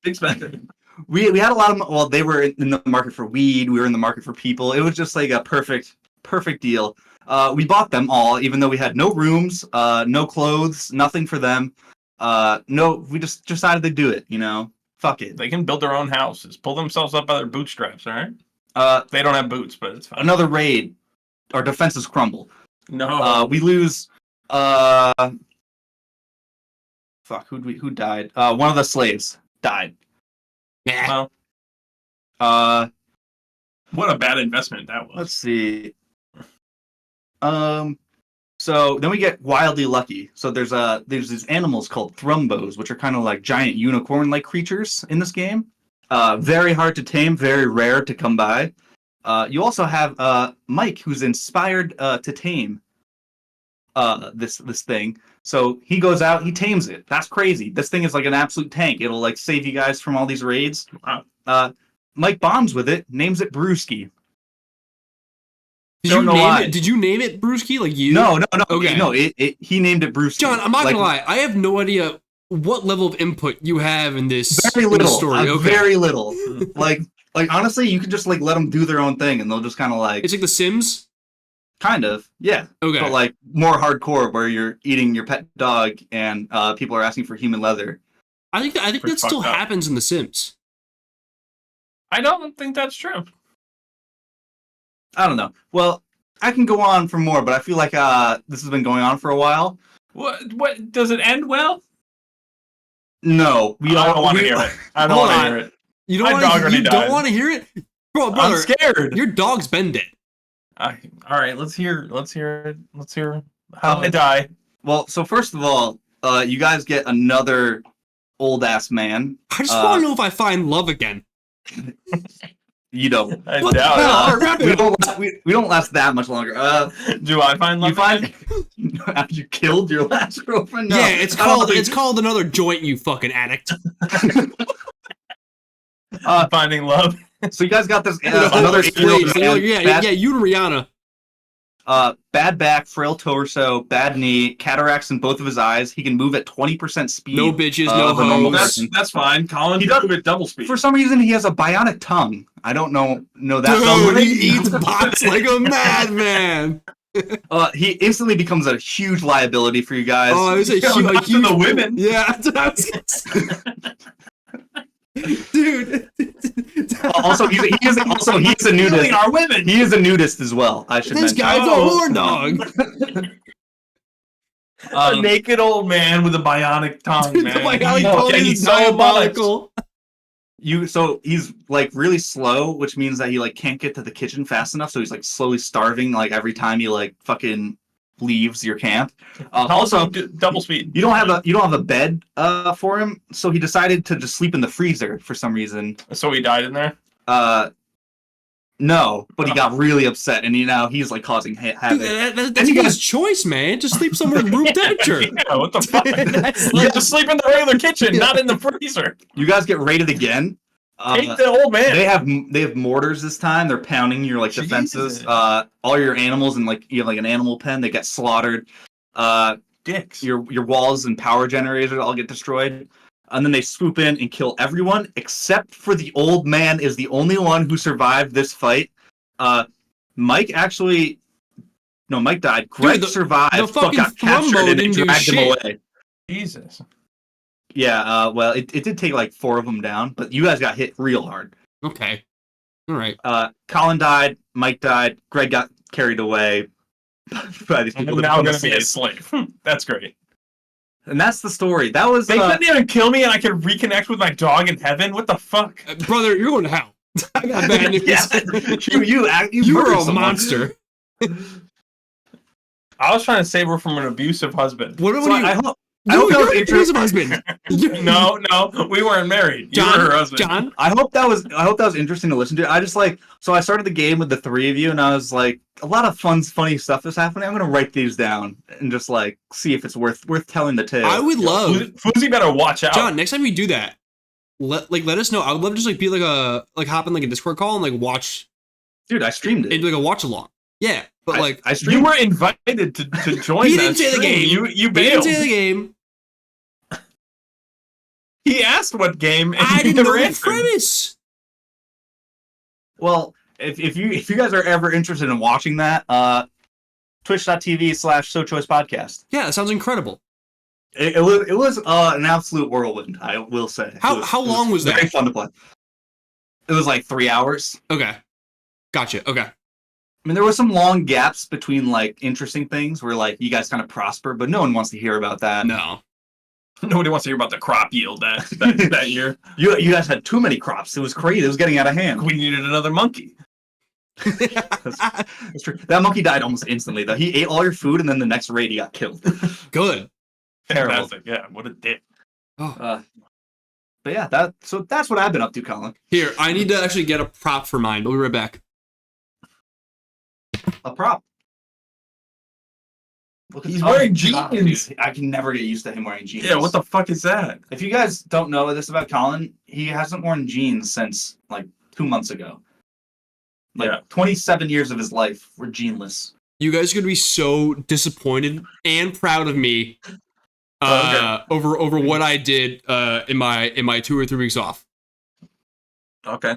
Speaker 2: Expensive.
Speaker 3: We had a lot of well, they were in the market for weed. We were in the market for people. It was just like a perfect deal. We bought them all, even though we had no rooms, no clothes, nothing for them. We just decided to do it. Fuck it.
Speaker 2: They can build their own houses, pull themselves up by their bootstraps. All right. They don't have boots, but it's fine.
Speaker 3: Another raid. Our defenses crumble.
Speaker 2: No.
Speaker 3: We lose. Fuck. Who died? One of the slaves died.
Speaker 1: Yeah.
Speaker 2: Well, what a bad investment that was.
Speaker 3: Let's see. So then we get wildly lucky. So there's these animals called thrumbos, which are kind of like giant unicorn-like creatures in this game. Very hard to tame, very rare to come by. You also have Mike, who's inspired to tame this thing. So he goes out, he tames it. That's crazy. This thing is like an absolute tank. It'll like save you guys from all these raids.
Speaker 2: Wow.
Speaker 3: Mike bonds with it, names it Brewski.
Speaker 1: Did you name it Brewski? Like you?
Speaker 3: No.
Speaker 1: Okay.
Speaker 3: No, he named it Brewski.
Speaker 1: John, I'm not gonna lie. I have no idea what level of input you have in this.
Speaker 3: Very little.
Speaker 1: Story. Okay.
Speaker 3: Very little. like honestly, you could just like let them do their own thing, and they'll just kind of like.
Speaker 1: It's like The Sims.
Speaker 3: Kind of, yeah.
Speaker 1: Okay.
Speaker 3: But like more hardcore, where you're eating your pet dog, and people are asking for human leather.
Speaker 1: I think that still happens in The Sims.
Speaker 2: I don't think that's true.
Speaker 3: I don't know. Well, I can go on for more, but I feel like this has been going on for a while.
Speaker 2: What does it end well?
Speaker 3: No,
Speaker 2: I don't want to hear it. I don't want to hear it.
Speaker 1: You don't want to hear it, brother.
Speaker 2: I'm scared.
Speaker 1: Your dog's been dead.
Speaker 2: All right, let's hear how they die.
Speaker 3: Well, so first of all, you guys get another old ass man.
Speaker 1: I just want to know if I find love again.
Speaker 3: You don't.
Speaker 2: I doubt
Speaker 3: it. We don't last that much longer.
Speaker 2: Do I find love?
Speaker 3: After you killed your last girlfriend? No.
Speaker 1: Yeah, it's called another joint, you fucking addict.
Speaker 2: Finding love.
Speaker 3: So you guys got this another 8-year-old man.
Speaker 1: Yeah, you and Rihanna.
Speaker 3: Bad back, frail torso, bad knee, cataracts in both of his eyes. He can move at 20% speed.
Speaker 1: No bitches, no hoes.
Speaker 2: That's fine. Colin can move at double speed.
Speaker 3: For some reason, he has a bionic tongue. I don't know that.
Speaker 1: Dude, he eats bots like a madman.
Speaker 3: He instantly becomes a huge liability for you guys.
Speaker 1: Oh, it's a huge
Speaker 2: the women.
Speaker 1: Yeah, that's what I was gonna say. Dude.
Speaker 3: Also, he's a nudist.
Speaker 2: Our women.
Speaker 3: He is a nudist as well. I should mention.
Speaker 1: This guy's a horn dog.
Speaker 2: A naked old man with a bionic tongue, man.
Speaker 1: The bionic tongue is diabolical.
Speaker 3: So he's like really slow, which means that he like can't get to the kitchen fast enough. So he's like slowly starving. Like every time he like fucking leaves your camp. Also,
Speaker 2: double speed.
Speaker 3: You don't have a bed for him, so he decided to just sleep in the freezer for some reason.
Speaker 2: So he died in there.
Speaker 3: No, but he got really upset, and he's like causing havoc.
Speaker 1: Dude, that's his choice, man. Just sleep somewhere in room temperature.
Speaker 2: Yeah, what the fuck? You just sleep in the regular kitchen, not in the freezer.
Speaker 3: You guys get raided again.
Speaker 2: Take the old man.
Speaker 3: They have mortars this time. They're pounding your like defenses. All your animals and like you have like an animal pen. They get slaughtered.
Speaker 2: Dicks.
Speaker 3: Your walls and power generators all get destroyed. And then they swoop in and kill everyone except for the old man is the only one who survived this fight. Mike died. Greg survived.
Speaker 1: The fucking
Speaker 3: got captured and they dragged him away.
Speaker 2: Jesus.
Speaker 3: Yeah, well, it did take like 4 of them down, but you guys got hit real hard.
Speaker 1: Okay. All right.
Speaker 3: Colin died. Mike died. Greg got carried away by these people.
Speaker 2: Now I'm going to be a slave. That's great.
Speaker 3: And that's the story. That was.
Speaker 2: They couldn't even kill me, and I could reconnect with my dog in heaven. What the fuck,
Speaker 1: brother? You're going to hell. I got bad news.
Speaker 3: Yeah.
Speaker 1: You were a monster.
Speaker 2: I was trying to save her from an abusive husband.
Speaker 1: What
Speaker 3: so I hope that was
Speaker 1: abusive husband.
Speaker 2: No, we weren't married. You were her husband.
Speaker 3: John, I hope that was interesting to listen to. I started the game with the 3 of you, and I was like, a lot of funny stuff is happening. I'm gonna write these down and just like see if it's worth telling the tale.
Speaker 1: I would love.
Speaker 2: Fousey better watch out.
Speaker 1: John, next time you do that, let us know. I would love to just like be like hop in like a Discord call and like watch.
Speaker 3: Dude, I streamed it.
Speaker 1: And do like a watch along. Yeah, but
Speaker 3: I streamed.
Speaker 2: You were invited to join.
Speaker 1: He didn't say the game.
Speaker 2: You bailed.
Speaker 1: He didn't say the game.
Speaker 2: He asked what game, and
Speaker 3: I
Speaker 1: didn't know the premise.
Speaker 3: Well, if you guys are ever interested in watching that, twitch.tv/sochoicepodcast.
Speaker 1: Yeah, that sounds incredible.
Speaker 3: It was an absolute whirlwind. I will say.
Speaker 1: How long was that?
Speaker 3: Very fun to play. It was like 3 hours.
Speaker 1: Okay, gotcha. Okay.
Speaker 3: I mean, there were some long gaps between like interesting things where like you guys kind of prosper, but no one wants to hear about that.
Speaker 1: No.
Speaker 2: Nobody wants to hear about the crop yield that year.
Speaker 3: You guys had too many crops. It was crazy. It was getting out of hand.
Speaker 2: We needed another monkey.
Speaker 3: That's true. That monkey died almost instantly, though. He ate all your food, and then the next raid he got killed.
Speaker 1: Good.
Speaker 3: Terrible.
Speaker 2: Fantastic. Yeah, what a dick.
Speaker 1: Oh.
Speaker 3: But yeah, that's what I've been up to, Colin.
Speaker 1: Here, I need to actually get a prop for mine. We'll be right back.
Speaker 3: A prop.
Speaker 2: He's wearing jeans.
Speaker 3: Dude, I can never get used to him wearing jeans.
Speaker 2: Yeah, what the fuck is that?
Speaker 3: If you guys don't know this about Colin, he hasn't worn jeans since like 2 months ago. Like 27 years of his life were jeanless.
Speaker 1: You guys are gonna be so disappointed and proud of me over what I did in my 2 or 3 weeks off.
Speaker 2: Okay.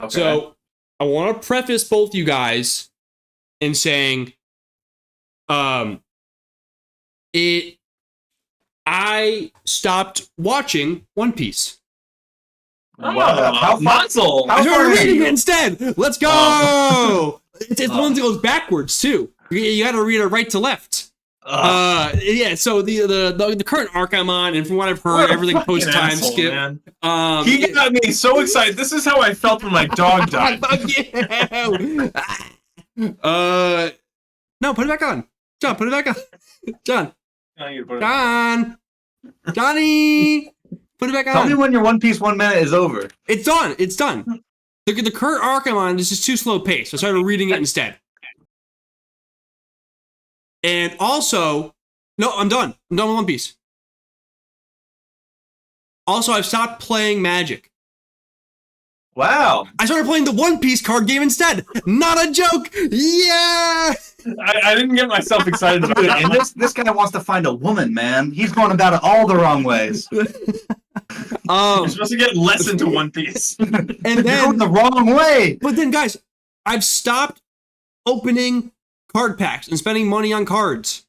Speaker 1: So I want to preface both you guys in saying, I stopped watching One Piece.
Speaker 3: Wow. How
Speaker 2: Mazel.
Speaker 1: I started reading it instead. Let's go. It's one that goes backwards too. You got to read it right to left. Yeah. So the current arc I'm on, and from what I've heard, everything post time skip.
Speaker 2: Man. He got me so excited. This is how I felt when my dog died.
Speaker 1: No, put it back on, John. Put it back on, John. Johnny. Put it back on.
Speaker 3: Tell me when your One Piece 1 minute is over.
Speaker 1: It's done. It's done. The current arc I'm on is just too slow paced. So I started reading it instead. And also, no, I'm done. I'm done with One Piece. Also, I've stopped playing Magic.
Speaker 3: Wow.
Speaker 1: I started playing the One Piece card game instead. Not a joke. Yeah.
Speaker 2: I didn't get myself excited about it.
Speaker 3: And this guy wants to find a woman, man. He's going about it all the wrong ways.
Speaker 2: You're supposed to get less into One Piece.
Speaker 1: And
Speaker 3: You're
Speaker 1: then
Speaker 3: going the wrong way.
Speaker 1: But then, guys, I've stopped opening card packs and spending money on cards.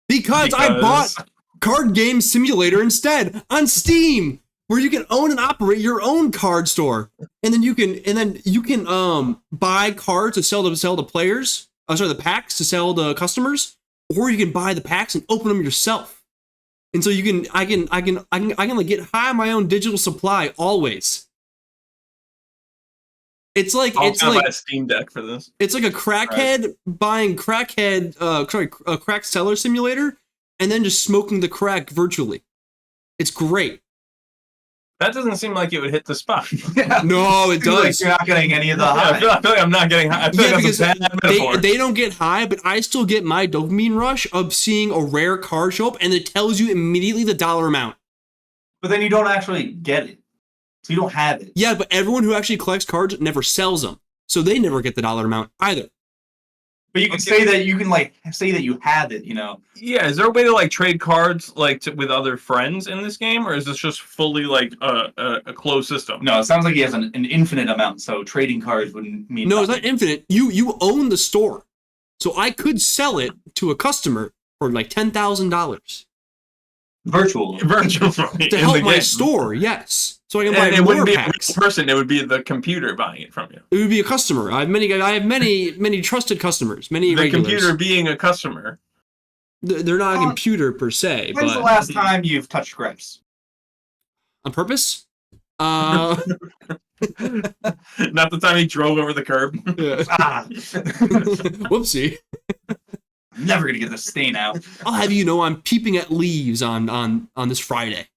Speaker 1: Because I bought Card Game Simulator instead on Steam, where you can own and operate your own card store. And then you can buy cards to sell to players. The packs to sell to customers, or you can buy the packs and open them yourself. And so I can like get high on my own digital supply always. It's like
Speaker 2: buy a Steam Deck for this.
Speaker 1: It's like a crackhead buying crack seller simulator and then just smoking the crack virtually. It's great.
Speaker 2: That doesn't seem like it would hit the spot.
Speaker 3: Yeah.
Speaker 1: No, it does.
Speaker 3: Like you're not getting any of the high.
Speaker 2: I feel like I'm not getting high. I feel like that's a bad metaphor.
Speaker 1: They don't get high, but I still get my dopamine rush of seeing a rare card show up, and it tells you immediately the dollar amount.
Speaker 3: But then you don't actually get it. So you don't have it.
Speaker 1: Yeah, but everyone who actually collects cards never sells them. So they never get the dollar amount either.
Speaker 3: But you can say that you have it, you know.
Speaker 2: Yeah, is there a way to like trade cards with other friends in this game, or is this just fully like a closed system?
Speaker 3: No, it sounds like he has an infinite amount, so trading cards wouldn't mean
Speaker 1: No,
Speaker 3: nothing.
Speaker 1: it's not infinite. You own the store. So I could sell it to a customer for like $10,000.
Speaker 3: Virtual.
Speaker 1: To help my store, yes. So I can buy
Speaker 2: it
Speaker 1: more
Speaker 2: wouldn't be
Speaker 1: packs.
Speaker 2: a real person, it would be the computer buying it from you.
Speaker 1: It would be a customer. I have many trusted customers, many
Speaker 2: The
Speaker 1: regulars.
Speaker 2: computer being a customer.
Speaker 1: They're not a computer per se.
Speaker 3: When's the last time you've touched grapes?
Speaker 1: On purpose?
Speaker 2: Not the time he drove over the curb.
Speaker 1: Whoopsie.
Speaker 3: I'm never gonna get the stain out.
Speaker 1: I'll have you know I'm peeping at leaves on this Friday.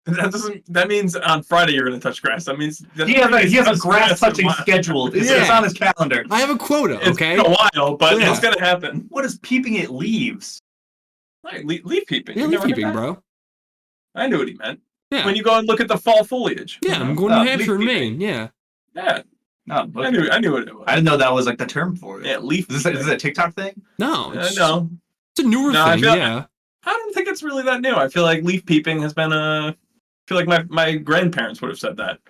Speaker 2: That means on Friday you're going to touch grass. That means
Speaker 3: he has a grass touching schedule. It's on his calendar.
Speaker 1: I have a quota. Okay,
Speaker 2: it's been a while, but it's going to happen.
Speaker 3: What is peeping at leaves?
Speaker 2: Like leaf peeping.
Speaker 1: Yeah, leaf peeping, bro.
Speaker 2: I knew what he meant.
Speaker 1: Yeah.
Speaker 2: When you go and look at the fall foliage.
Speaker 1: Yeah, I'm going to New Hampshire and Maine. Yeah.
Speaker 2: Yeah.
Speaker 3: No,
Speaker 2: I knew what it was.
Speaker 3: I didn't know that was like the term for it.
Speaker 2: Yeah, leaf.
Speaker 3: Is this a TikTok thing?
Speaker 1: No.
Speaker 2: No.
Speaker 1: It's a newer thing. Yeah.
Speaker 2: I don't think it's really that new. I feel like leaf peeping has been I feel like my grandparents would have said that.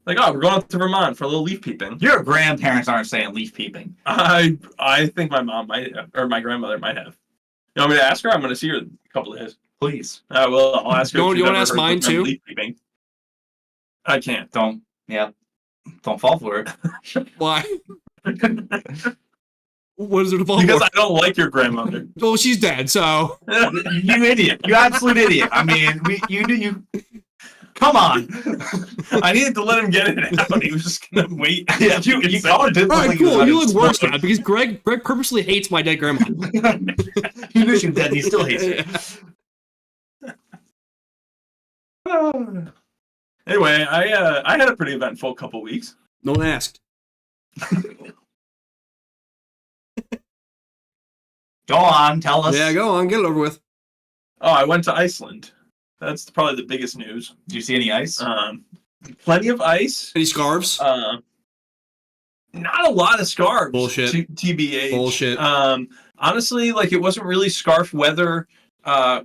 Speaker 2: Like, oh, we're going up to Vermont for a little leaf peeping.
Speaker 3: Your grandparents aren't saying leaf peeping.
Speaker 2: I think my mom might have, or my grandmother might have. You want me to ask her? I'm going to see her in a couple of days.
Speaker 3: Please.
Speaker 2: Well, I'll ask her.
Speaker 1: You
Speaker 2: if
Speaker 1: want
Speaker 2: she's
Speaker 1: to
Speaker 2: ever
Speaker 1: ask
Speaker 2: heard
Speaker 1: mine
Speaker 2: the term
Speaker 1: too?
Speaker 2: leaf peeping. I can't.
Speaker 3: Don't fall for it.
Speaker 1: Why? What is it about?
Speaker 2: Because I don't like your grandmother.
Speaker 1: Well, she's dead, so.
Speaker 3: You idiot! You absolute idiot! I mean, you. Come on!
Speaker 2: I needed to let him get it out. He was just gonna wait.
Speaker 3: Yeah, you Colin did
Speaker 1: All
Speaker 3: look
Speaker 1: right,
Speaker 3: like he was
Speaker 1: cool.
Speaker 3: about
Speaker 1: You
Speaker 3: to
Speaker 1: look worse
Speaker 3: explode.
Speaker 1: now because Greg purposely hates my dead grandma.
Speaker 3: He knew she was dead, and he still hates her.
Speaker 2: Anyway, I had a pretty eventful couple weeks.
Speaker 1: No one asked.
Speaker 3: Go on, tell us.
Speaker 1: Yeah, go on, get it over with.
Speaker 2: Oh, I went to Iceland. That's probably the biggest news.
Speaker 3: Did you see any ice?
Speaker 2: Plenty of ice.
Speaker 1: Any scarves?
Speaker 2: Not a lot of scarves.
Speaker 1: Bullshit.
Speaker 2: TBH.
Speaker 1: Bullshit.
Speaker 2: Honestly, like it wasn't really scarf weather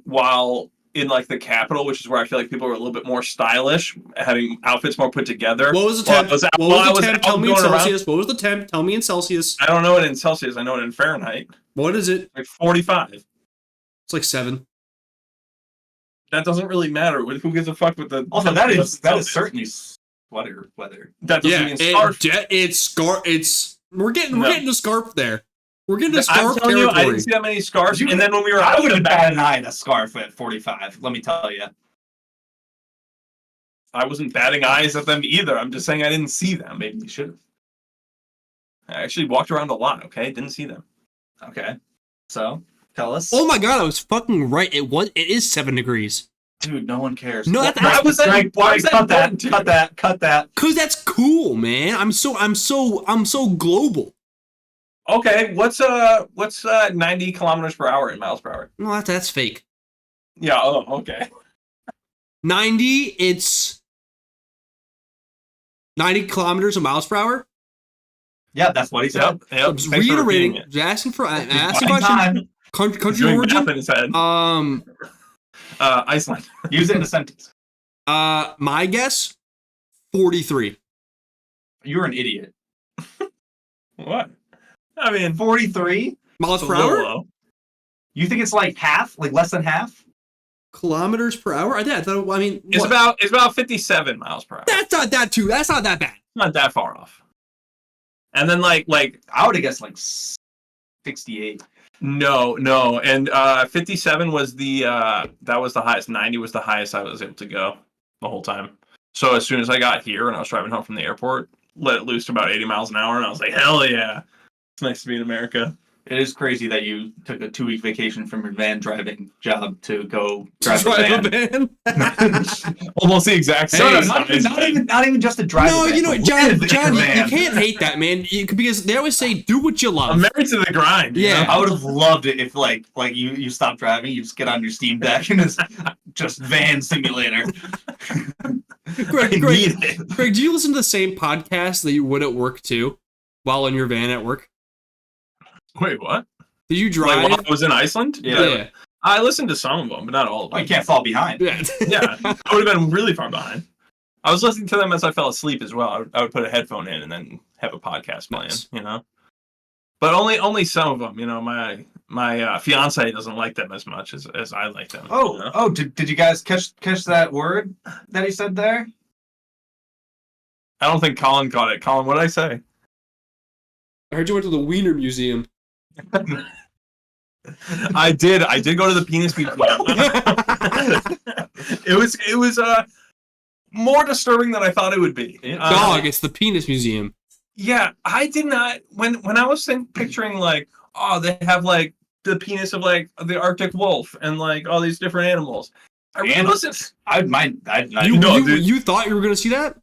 Speaker 2: while in like the capital, which is where I feel like people are a little bit more stylish, having outfits more put together.
Speaker 1: What was the temp? What was the temp? Tell me in Celsius. What was the temp? Tell me in Celsius.
Speaker 2: I don't know it in Celsius. I know it in Fahrenheit.
Speaker 1: What is it?
Speaker 2: Like 45.
Speaker 1: It's like 7.
Speaker 2: That doesn't really matter. Who gives a fuck with the?
Speaker 3: Also, that is certainly sweater weather.
Speaker 2: That doesn't mean scarf.
Speaker 1: It's scarf. We're getting to scarf there. We're getting to
Speaker 2: I'm
Speaker 1: scarf
Speaker 2: telling you, I
Speaker 1: territory.
Speaker 2: didn't see that many scarves. And then when we were
Speaker 3: I
Speaker 2: out
Speaker 3: would
Speaker 2: in
Speaker 3: have
Speaker 2: the
Speaker 3: batted an eye at a scarf at 45. Let me tell you.
Speaker 2: I wasn't batting eyes at them either. I'm just saying I didn't see them.
Speaker 3: Maybe you should have.
Speaker 2: I actually walked around a lot. Okay, didn't see them.
Speaker 3: Okay. So tell us.
Speaker 1: Oh my god, I was fucking right. It is 7 degrees.
Speaker 3: Dude, no one cares.
Speaker 1: No,
Speaker 2: Why was that? Why was that
Speaker 3: cut that?
Speaker 2: important to
Speaker 3: Cut
Speaker 2: you?
Speaker 3: that. Cut that.
Speaker 1: Cause that's cool, man. I'm so global.
Speaker 2: Okay, what's 90 kilometers per hour in miles per hour?
Speaker 1: No, that's fake.
Speaker 2: Yeah. Oh, okay.
Speaker 1: 90. It's 90 kilometers a miles per hour.
Speaker 3: Yeah, that's what he said.
Speaker 2: Yep.
Speaker 1: I'm just reiterating. Just asking for question. Country
Speaker 2: Doing
Speaker 1: origin.
Speaker 2: math in his head. Iceland.
Speaker 3: Use it in a sentence.
Speaker 1: My guess, 43.
Speaker 3: You're an idiot.
Speaker 2: What? I mean,
Speaker 3: 43
Speaker 1: Miles
Speaker 2: it's a
Speaker 1: per
Speaker 2: little
Speaker 1: hour?
Speaker 2: low.
Speaker 3: You think it's like half? Like less than half?
Speaker 1: Kilometers per hour? I mean,
Speaker 2: It's about 57 miles per hour.
Speaker 1: That's not that too. That's not that bad.
Speaker 2: Not that far off. And then like
Speaker 3: I would have guessed like 68.
Speaker 2: no, and 57 was that was the highest. 90 was the highest I was able to go the whole time. So as soon as I got here and I was driving home from the airport, let it loose to about 80 miles an hour, and I was like, hell yeah, it's nice to be in America.
Speaker 3: It is crazy that you took a 2-week vacation from your van driving job to go drive
Speaker 1: Drive
Speaker 3: a van.
Speaker 1: a van.
Speaker 2: Almost the exact same.
Speaker 3: No, not even just to drive
Speaker 1: No,
Speaker 3: a van.
Speaker 1: you know,
Speaker 3: like,
Speaker 1: John,
Speaker 3: live in
Speaker 1: you
Speaker 3: a van.
Speaker 1: can't hate that, man. Because they always say, do what you love.
Speaker 2: I'm married to the grind. you
Speaker 1: Yeah.
Speaker 2: know?
Speaker 3: I would have loved it if like you stop driving, you just get on your Steam Deck and it's just van simulator.
Speaker 1: Greg,
Speaker 2: need it.
Speaker 1: Greg, do you listen to the same podcast that you would at work too, while in your van at work?
Speaker 2: Wait, what?
Speaker 1: Did you
Speaker 2: Like
Speaker 1: drive?
Speaker 2: while I was in Iceland?
Speaker 1: Yeah.
Speaker 2: I listened to some of them, but not all of
Speaker 3: Oh,
Speaker 2: them.
Speaker 3: you can't fall behind.
Speaker 1: Yeah.
Speaker 2: Yeah, I would have been really far behind. I was listening to them as I fell asleep as well. I would put a headphone in and then have a podcast playing,
Speaker 1: Nice.
Speaker 2: you know. But only some of them, you know. My fiance doesn't like them as much as I like them. you know?
Speaker 3: Did you guys catch that word that he said there?
Speaker 2: I don't think Colin caught it. Colin, what did I say?
Speaker 1: I heard you went to the Wiener Museum.
Speaker 2: I did go to the penis museum. it was more disturbing than I thought it would be.
Speaker 1: Dog, it's the Penis Museum.
Speaker 2: Yeah, I did not when I was picturing like, oh, they have like the penis of like the Arctic wolf and like all these different animals. I really wasn't.
Speaker 1: You thought you were gonna see that?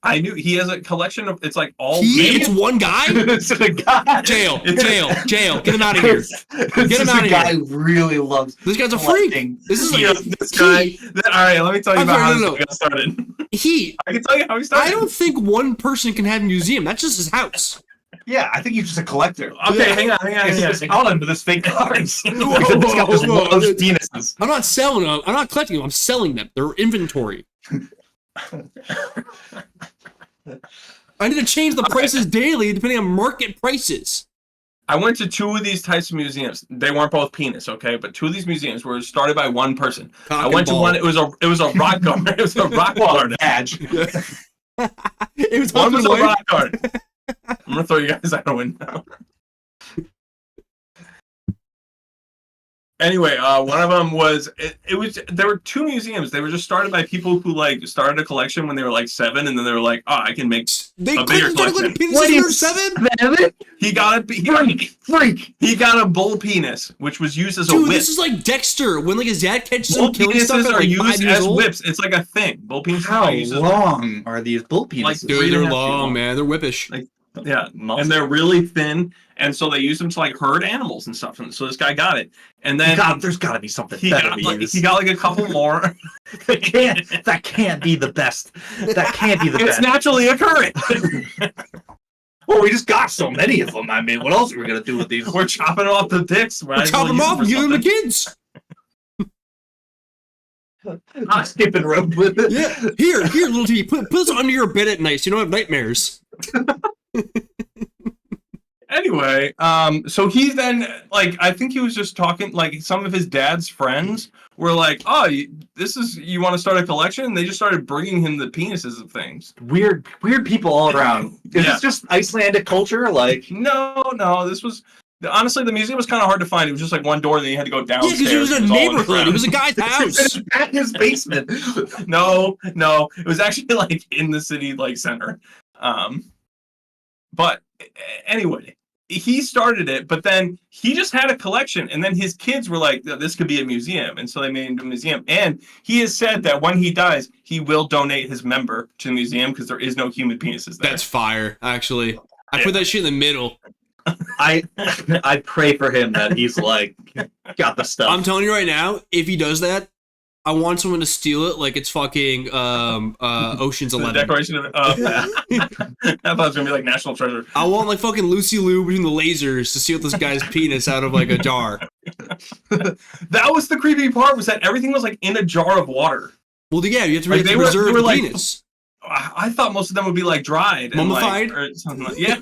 Speaker 2: I knew he has a collection of. It's like all.
Speaker 1: It's one guy.
Speaker 3: It's a guy.
Speaker 1: Jail. Get him out of here. Get him out of
Speaker 3: guy
Speaker 1: here.
Speaker 3: who really loves.
Speaker 1: This guy's a freak.
Speaker 3: collecting.
Speaker 1: This is
Speaker 2: You know, this guy. All right, let me tell you
Speaker 1: I'm
Speaker 2: about
Speaker 1: sorry,
Speaker 2: how
Speaker 1: no,
Speaker 2: this got started.
Speaker 1: I
Speaker 2: I can tell you how he started.
Speaker 1: I don't think one person can have a museum. That's just his house.
Speaker 3: Yeah, I think he's just a collector.
Speaker 2: Okay, hang on.
Speaker 3: It's just Colin with his fake cards.
Speaker 1: Whoa,
Speaker 3: This guy just
Speaker 1: whoa,
Speaker 3: loves
Speaker 1: whoa.
Speaker 3: penises.
Speaker 1: I'm not selling them. I'm not collecting them. I'm selling them. They're inventory. I need to change the prices daily depending on market prices.
Speaker 2: I went to 2 of these types of museums. They weren't both penis, okay? But 2 of these museums were started by one person. I went to one. It was a rock garden. It was a rock garden.
Speaker 3: Badge.
Speaker 1: It was
Speaker 2: One was a rock garden. I'm gonna throw you guys out a window. Anyway, one of them was it was there were 2 museums. They were just started by people who like started a collection when they were like 7, and then they were like, "Oh, I can make a bigger collection."
Speaker 1: What is 7?
Speaker 2: He got a freak. He got a bull penis, which was used as a whip.
Speaker 1: This is like Dexter when like his dad catches
Speaker 2: Bull
Speaker 1: him killing stuff
Speaker 2: penises
Speaker 1: at
Speaker 2: are
Speaker 1: like 5
Speaker 2: used
Speaker 1: years
Speaker 2: as
Speaker 1: old.
Speaker 2: whips. It's like a thing. Bull penises
Speaker 3: How
Speaker 2: are used as
Speaker 3: long are these bull penises?
Speaker 2: Like,
Speaker 1: Dude, they're
Speaker 2: 3.5 feet
Speaker 1: long, man. They're whippish.
Speaker 2: Like, yeah, and they're really thin, and so they use them to like herd animals and stuff. And so this guy got it, and then
Speaker 3: there's got to be something
Speaker 2: he
Speaker 3: better
Speaker 2: got,
Speaker 3: to
Speaker 2: like,
Speaker 3: use.
Speaker 2: he got like a couple more.
Speaker 3: That can't be the best. That can't be the
Speaker 2: It's
Speaker 3: best.
Speaker 2: naturally occurring.
Speaker 3: Well, we just got so many of them. I mean, what else are we gonna do with these?
Speaker 2: We're chopping off the dicks.
Speaker 1: We're chopping them off and giving them to kids.
Speaker 3: Not skipping rope with it.
Speaker 1: Yeah, here, little T. Put this under your bed at night so you don't have nightmares.
Speaker 2: Anyway, so he then, like, I think he was just talking, like, some of his dad's friends were like, "Oh, you want to start a collection?" And they just started bringing him the penises of things.
Speaker 3: Weird people all around. Is
Speaker 2: Yeah.
Speaker 3: this just Icelandic culture? Like,
Speaker 2: No, this was honestly the museum was kind of hard to find. It was just like one door, and then you had to go
Speaker 1: Yeah,
Speaker 2: downstairs.
Speaker 1: because it was a
Speaker 2: all
Speaker 1: neighborhood.
Speaker 2: underground.
Speaker 1: It was a guy's house.
Speaker 3: at his basement.
Speaker 2: No, it was actually like in the city like center. But anyway, he started it, but then he just had a collection, and then his kids were like, "This could be a museum," and so they made it into a museum. And he has said that when he dies, he will donate his member to the museum because there is no human penises there.
Speaker 1: That's fire, actually. I put that shit in the middle.
Speaker 3: I pray for him that he's like got the stuff.
Speaker 1: I'm telling you right now, if he does that, I want someone to steal it like it's fucking Ocean's
Speaker 2: the
Speaker 1: 11.
Speaker 2: decoration of I thought it was gonna be like National Treasure.
Speaker 1: I want like fucking Lucy Liu between the lasers to steal this guy's penis out of like a jar.
Speaker 2: That was the creepy part, was that everything was like in a jar of water.
Speaker 1: Well, yeah, you have to,
Speaker 2: Like, they were
Speaker 1: preserve the
Speaker 2: like-
Speaker 1: penis.
Speaker 2: I thought most of them would be like dried, and,
Speaker 1: Mummified?
Speaker 2: like, or something like, yeah,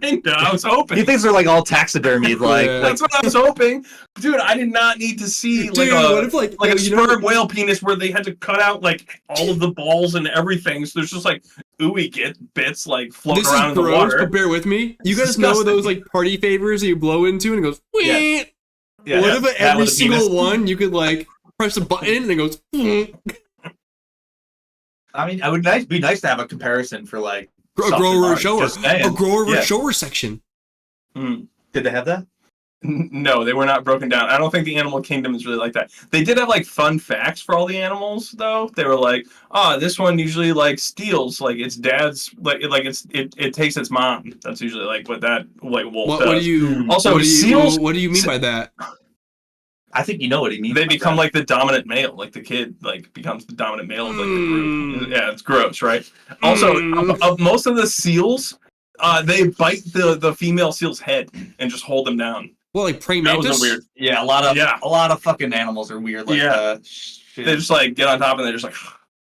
Speaker 2: kinda. I was hoping.
Speaker 3: He thinks they're like all taxidermied, like,
Speaker 1: Yeah.
Speaker 2: That's what I was hoping, dude. I did not need to see like
Speaker 1: what if
Speaker 2: a
Speaker 1: you know,
Speaker 2: sperm whale penis where they had to cut out like all of the balls and everything. So there's just like ooey bits like floating
Speaker 1: this
Speaker 2: around
Speaker 1: is
Speaker 2: in the
Speaker 1: gross,
Speaker 2: water.
Speaker 1: but bear with me. You
Speaker 2: It's
Speaker 1: guys know
Speaker 2: disgusting.
Speaker 1: those like party favors that you blow into and it goes,
Speaker 3: Yeah.
Speaker 1: yeah. What if
Speaker 3: that
Speaker 1: every
Speaker 3: with a penis.
Speaker 1: single one you could like press a button and it goes,
Speaker 3: I mean, it would be nice to have a comparison for like
Speaker 1: a
Speaker 3: something
Speaker 1: grower
Speaker 3: like-
Speaker 1: shower.
Speaker 3: just saying.
Speaker 1: A grower
Speaker 3: Yeah.
Speaker 1: shower section.
Speaker 2: Mm.
Speaker 3: Did they have that?
Speaker 2: No, they were not broken down. I don't think the animal kingdom is really like that. They did have like fun facts for all the animals though. They were like, "Oh, this one usually like steals like its dad's it takes its mom." That's usually like what that like wolf
Speaker 1: What
Speaker 2: does.
Speaker 1: do you
Speaker 2: Also,
Speaker 1: what do you,
Speaker 2: seals-
Speaker 1: what do you mean by that?
Speaker 3: I think you know what he means.
Speaker 2: They
Speaker 3: by
Speaker 2: become
Speaker 3: that.
Speaker 2: like the dominant male, like the kid like becomes the dominant male of like the group.
Speaker 1: Mm.
Speaker 2: Yeah, it's gross, right? Also,
Speaker 1: Mm.
Speaker 2: of most of the seals, they bite the female seal's head and just hold them down.
Speaker 1: Well, like praying
Speaker 2: That
Speaker 1: mantis?
Speaker 2: was a weird.
Speaker 3: Yeah, a lot of fucking animals are weird like
Speaker 2: Yeah.
Speaker 3: that. Shit.
Speaker 2: They just like get on top and they just like